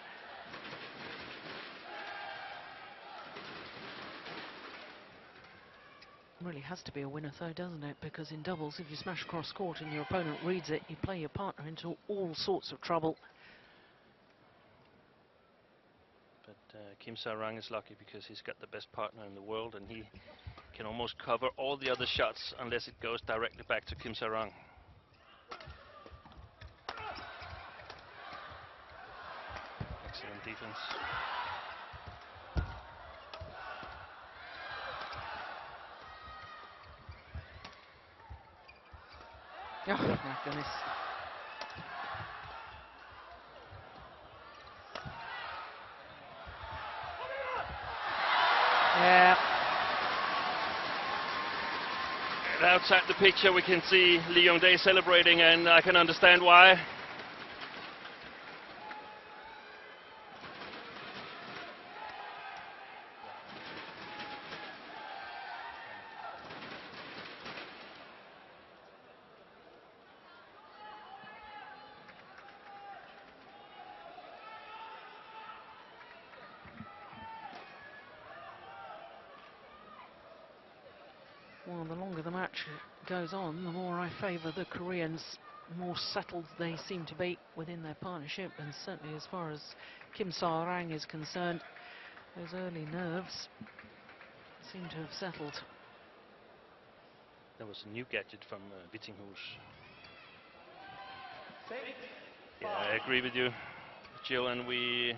Really has to be a winner though, doesn't it? Because in doubles, if you smash across court and your opponent reads it, you play your partner into all sorts of trouble. But Kim Sa-rang is lucky because he's got the best partner in the world, and he can almost cover all the other shots unless it goes directly back to Kim Sa-rang. Excellent defense. Oh my goodness. Yeah. And outside the picture we can see Lee Yong-dae celebrating, and I can understand why. Well, the longer the match goes on, the more I favour the Koreans. The more settled they seem to be within their partnership, and certainly as far as Kim Sa-rang is concerned, those early nerves seem to have settled. There was a new gadget from Vittinghus. Yeah, I agree with you, Jill, and we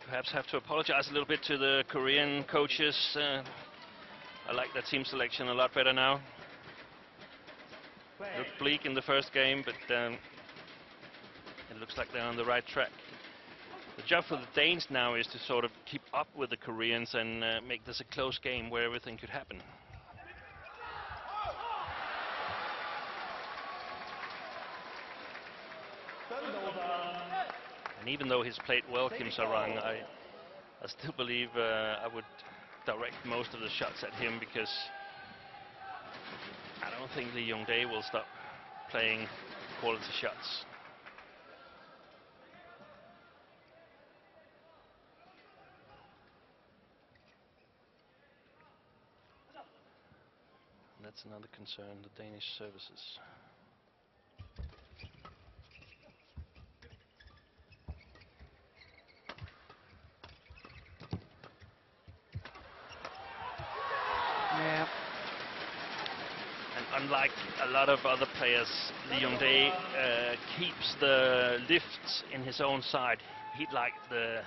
perhaps have to apologize a little bit to the Korean coaches. I like that team selection a lot better now. Looked bleak in the first game, but it looks like they're on the right track. The job for the Danes now is to sort of keep up with the Koreans and make this a close game where everything could happen. And even though he's played well, Kim Sa-rang, I still believe I would direct most of the shots at him, because I don't think Lee Yong-dae will stop playing quality shots. That's another concern, the Danish services. Yeah. And unlike a lot of other players, Lee Yong-dae keeps the lifts in his own side. He'd like the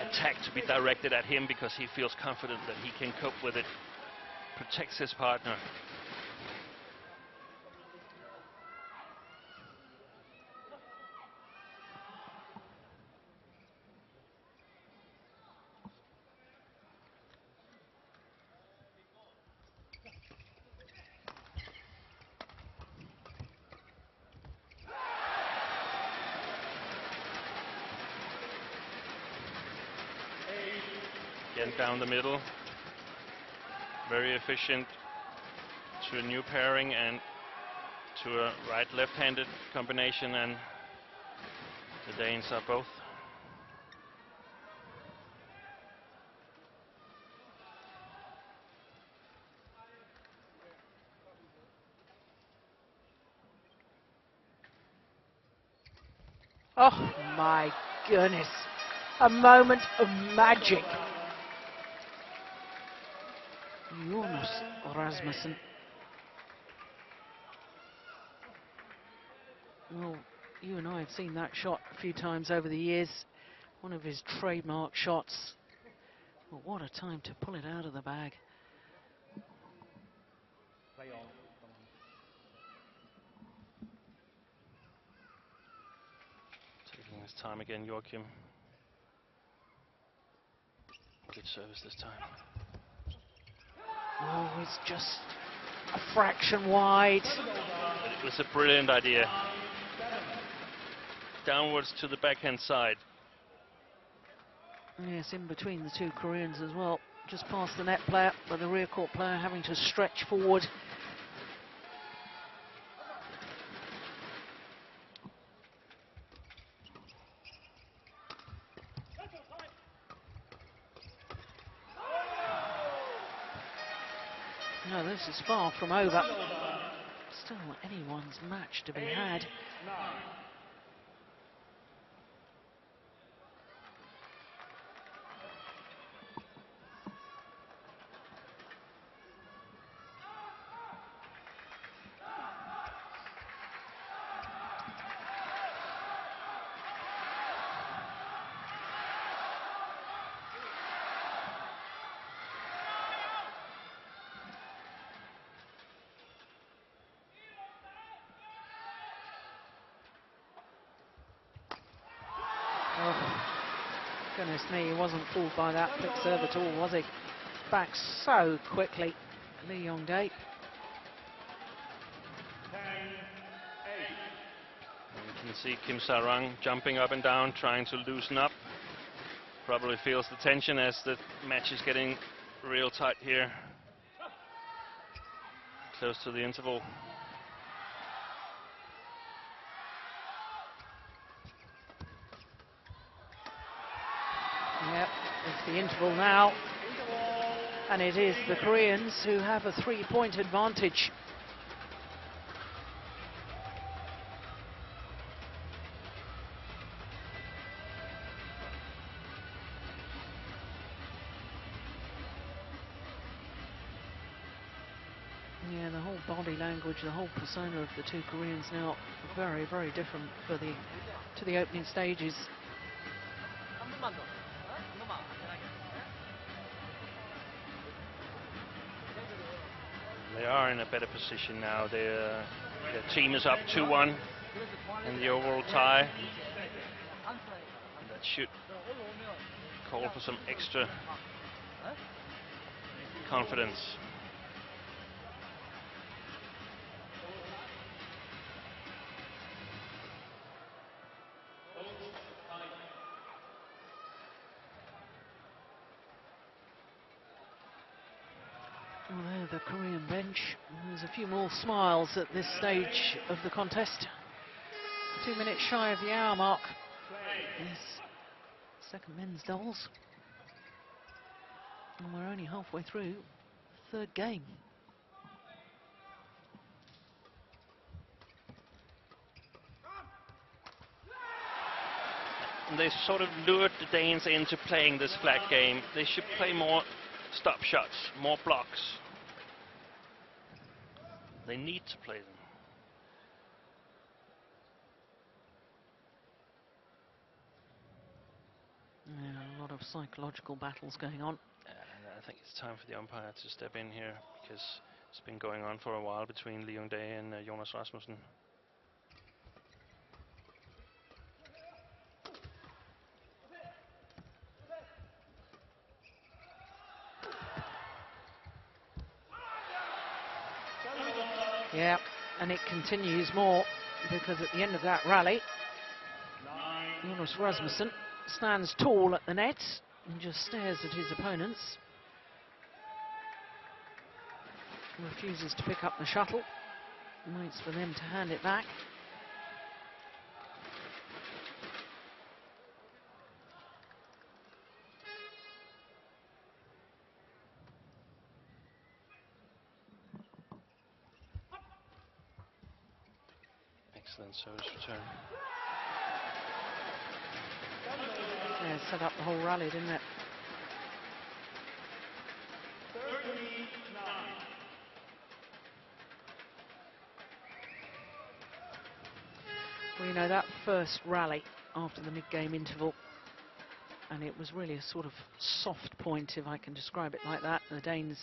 attack to be directed at him because he feels confident that he can cope with it, protects his partner. Again down the middle, very efficient to a new pairing and to a right-left-handed combination, and the Danes are both. Oh my goodness. A moment of magic. Jonas Rasmussen. Well, you and I have seen that shot a few times over the years. One of his trademark shots. Well, what a time to pull it out of the bag. Play on. Taking his time again, Joachim. Good service this time. Oh, it's just a fraction wide. But it was a brilliant idea. Downwards to the backhand side. Yes, in between the two Koreans as well. Just past the net player, but the rear court player having to stretch forward. No, this is far from over. Still anyone's match to be had. Oh, goodness me, he wasn't fooled by that quick serve at all, was he? Back so quickly, Lee Yong-dae. You can see Kim Sa-rang jumping up and down, trying to loosen up. Probably feels the tension as the match is getting real tight here. Close to the interval. Yep, it's the interval now. And it is the Koreans who have a 3-point advantage. Yeah, the whole body language, the whole persona of the two Koreans now very, very different to the opening stages. They are in a better position now. Their team is up 2-1 in the overall tie. And that should call for some extra confidence. Well, there, the Korean bench. There's a few more smiles at this stage of the contest. 2 minutes shy of the hour mark. This second men's doubles. And we're only halfway through the third game. They sort of lured the Danes into playing this flat game. They should play more stop shots, more blocks. They need to play them. Yeah, a lot of psychological battles going on. I think it's time for the umpire to step in here, because it's been going on for a while between Lee Yong-dae and Jonas Rasmussen. Yeah, and it continues more, because at the end of that rally, Jonas Rasmussen stands tall at the net and just stares at his opponents. Refuses to pick up the shuttle, waits for them to hand it back. Excellent service return. Yeah, set up the whole rally, didn't it? Well, you know, that first rally after the mid-game interval, and it was really a sort of soft point, if I can describe it like that. The Danes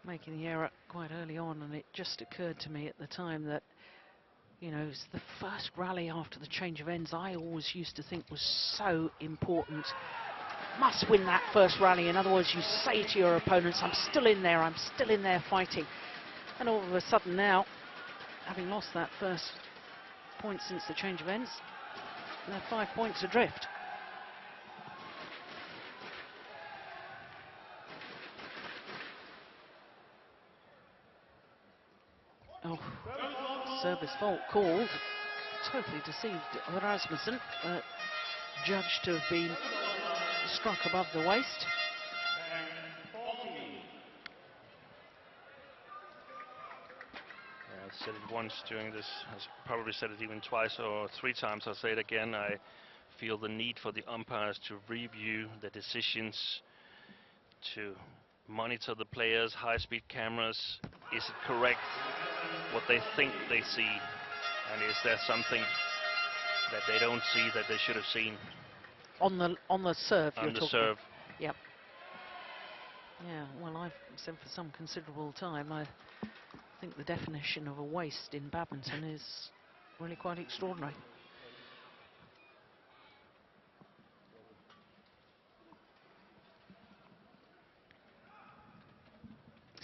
making the error quite early on, and it just occurred to me at the time that, you know, it's the first rally after the change of ends I always used to think was so important. Must win that first rally. In other words, you say to your opponents, I'm still in there fighting. And all of a sudden now, having lost that first point since the change of ends, they're 5 points adrift. Oh, service fault called. Totally deceived Rasmussen, judged to have been struck above the waist. I said it once during this, I probably said it even twice or 3 times. I'll say it again. I feel the need for the umpires to review the decisions, to monitor the players, high-speed cameras. Is it correct what they think they see? And is there something that they don't see that they should have seen? On the serve, on the serve. Yep. Yeah, well, I've said for some considerable time, I think the definition of a waist in badminton is really quite extraordinary.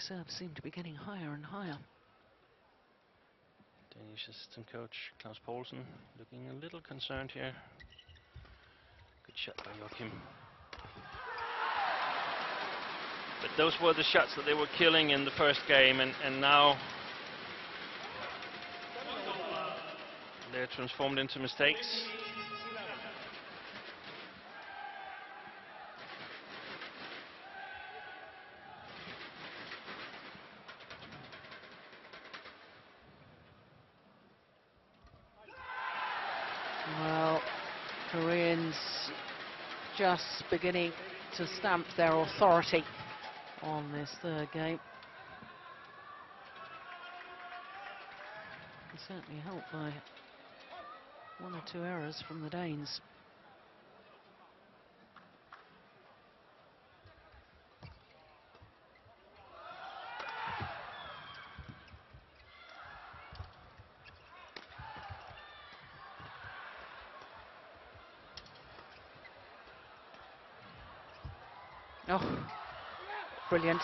serves seem to be getting higher and higher. Danish assistant coach Klaus Poulsen looking a little concerned here. Good shot by Joachim. But those were the shots that they were killing in the first game, and now they're transformed into mistakes. Well, Koreans just beginning to stamp their authority on this third game. And certainly helped by one or two errors from the Danes. Oh, brilliant.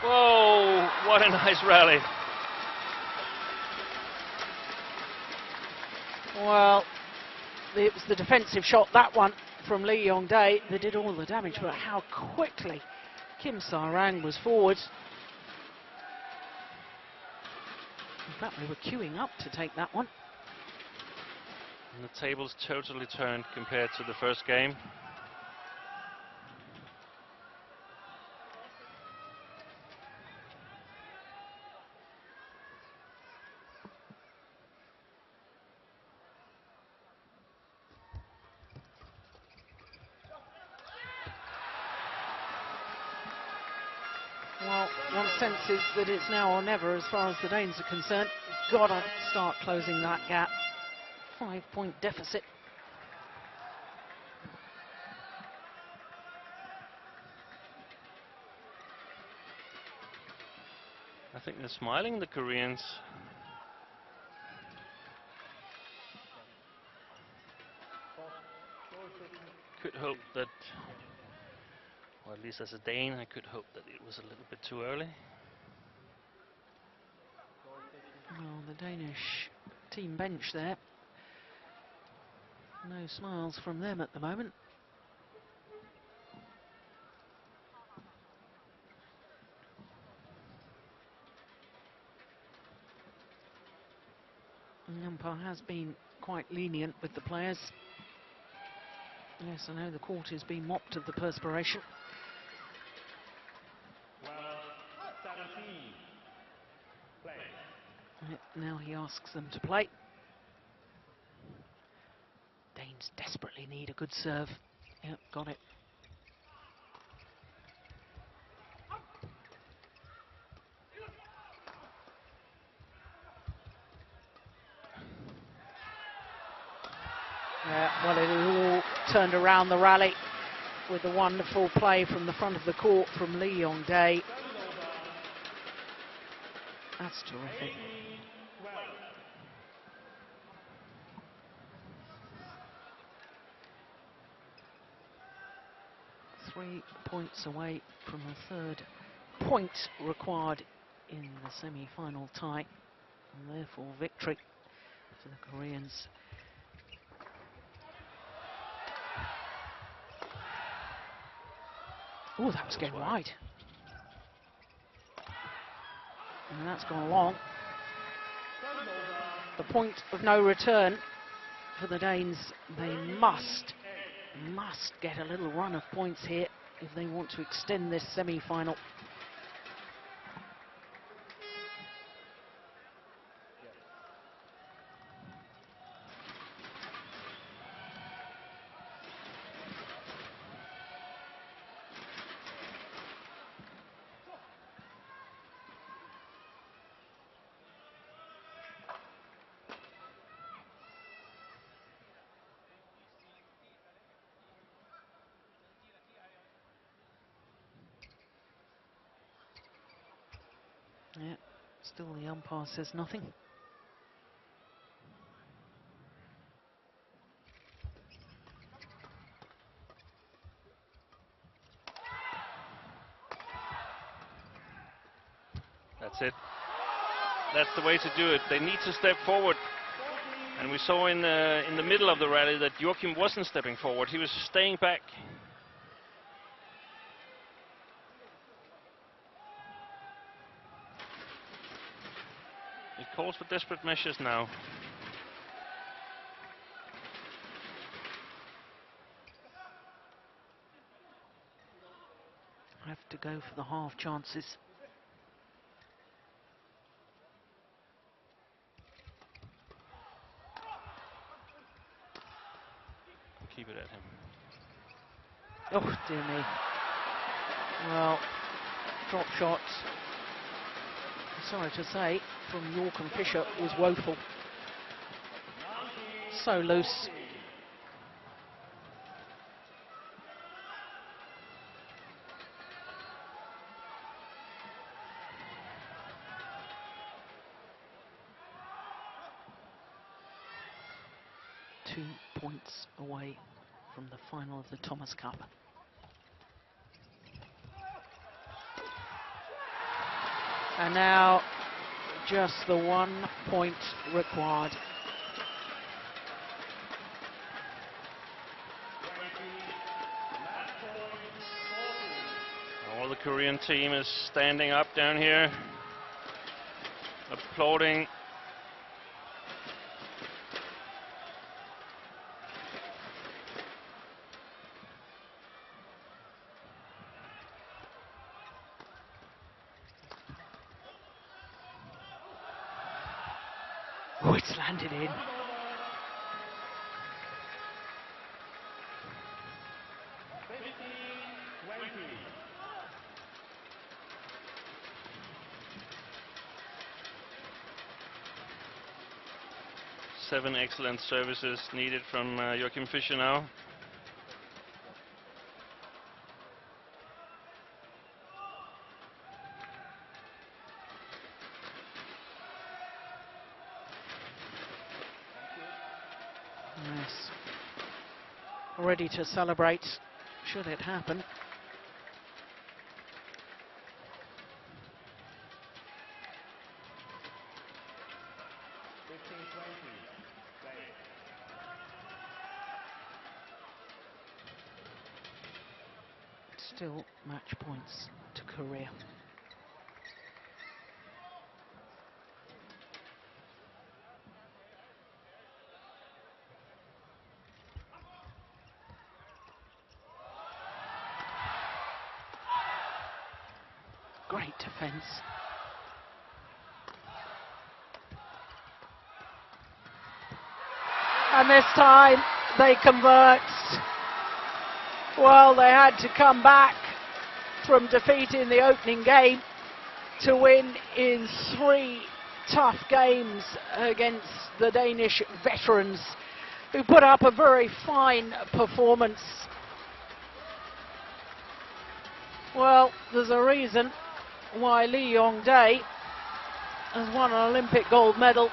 Whoa, what a nice rally. Well, it was the defensive shot, that one, from Lee Yong-dae, that did all the damage, but how quickly Kim Sa-rang was forward. In fact, they were queuing up to take that one. And the tables totally turned compared to the first game. Well, one senses that it's now or never as far as the Danes are concerned. Gotta start closing that gap. 5-point deficit. I think they're smiling, the Koreans. Could hope that, or at least as a Dane, I could hope that it was a little bit too early. Well, the Danish team bench there. No smiles from them at the moment. The umpire has been quite lenient with the players. Yes, I know the court has been mopped of the perspiration. Well, 17. Play. Now he asks them to play. Danes desperately need a good serve. Yep, got it. Well, it all turned around the rally with a wonderful play from the front of the court from Lee Yong-dae. That's terrific. 3 points away from a third point required in the semi-final tie, and therefore victory for the Koreans. Oh, that was getting wide. And that's gone long. The point of no return for the Danes. They must get a little run of points here if they want to extend this semi-final. Yeah, still the umpire says nothing. That's it. That's the way to do it. They need to step forward. And we saw in the middle of the rally that Joachim wasn't stepping forward. He was staying back. It calls for desperate measures now. Have to go for the half chances. Keep it at him. Oh, dear me. Well, drop shots, sorry to say, from York and Fischer was woeful. So loose. Points away from the final of the Thomas Cup. And now just the 1 point required. All the Korean team is standing up down here, applauding. Oh, it's landed in. Seven excellent services needed from Joachim Fischer now. Yes. Ready to celebrate, should it happen. Still match points to Korea. Great defense. And this time they convert. Well, they had to come back from defeat in the opening game to win in 3 tough games against the Danish veterans, who put up a very fine performance. Well, there's a reason why Yong has won an Olympic gold medal.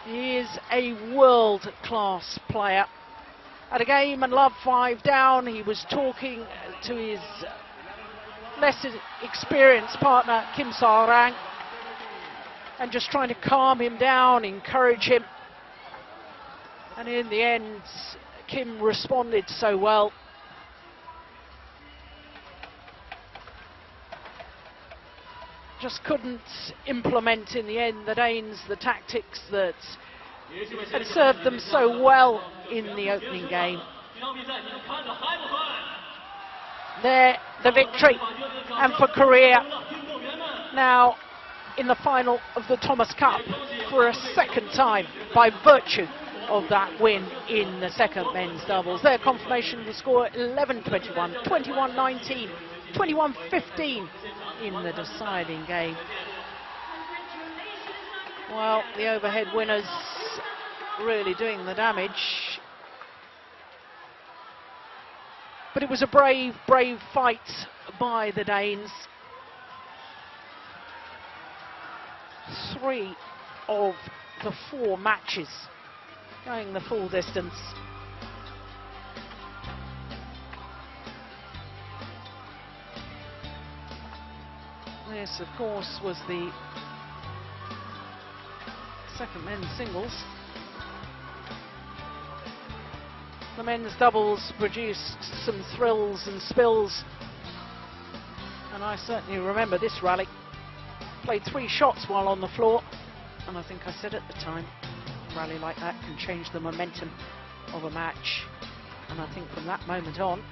He is a world-class player. At a game and love 5 down, he was talking to his less experienced partner Kim Sa-rang and just trying to calm him down, encourage him. And in the end, Kim responded so well. Just couldn't implement in the end, the Danes, the tactics that had served them so well in the opening game. There, the victory, and for Korea now in the final of the Thomas Cup for a second time by virtue of that win in the second men's doubles. Their confirmation of the score 11-21, 21-19, 21-15 in the deciding game. Well, the overhead winners really doing the damage. But it was a brave, brave fight by the Danes. 3 of the 4 matches going the full distance. This, of course, was the second men's singles. The men's doubles produced some thrills and spills, and I certainly remember this rally. Played 3 shots while on the floor, and I think I said at the time, a rally like that can change the momentum of a match. And I think from that moment on,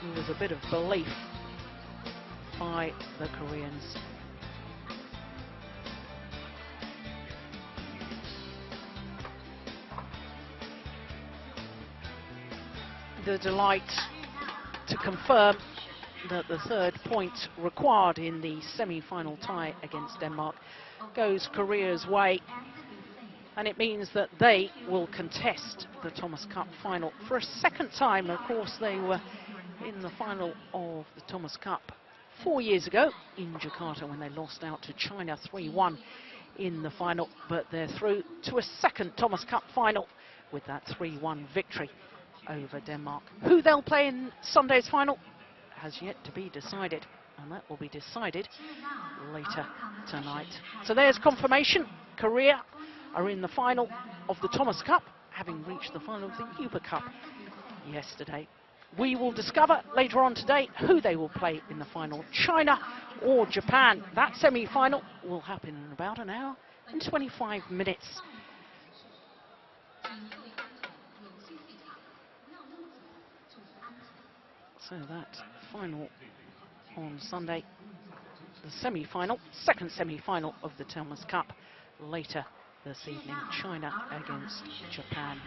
there was a bit of belief by the Koreans. The delight to confirm that the third point required in the semi-final tie against Denmark goes Korea's way, and it means that they will contest the Thomas Cup final for a second time. Of course, they were in the final of the Thomas Cup 4 years ago in Jakarta when they lost out to China 3-1 in the final, but they're through to a second Thomas Cup final with that 3-1 victory over Denmark. Who they'll play in Sunday's final has yet to be decided, and that will be decided later tonight. So there's confirmation. Korea are in the final of the Thomas Cup, having reached the final of the Uber Cup yesterday. We will discover later on today who they will play in the final, China or Japan. That semi-final will happen in about an hour and 25 minutes. So that final on Sunday, the semi-final, second semi-final of the Thomas Cup later this evening, China against Japan.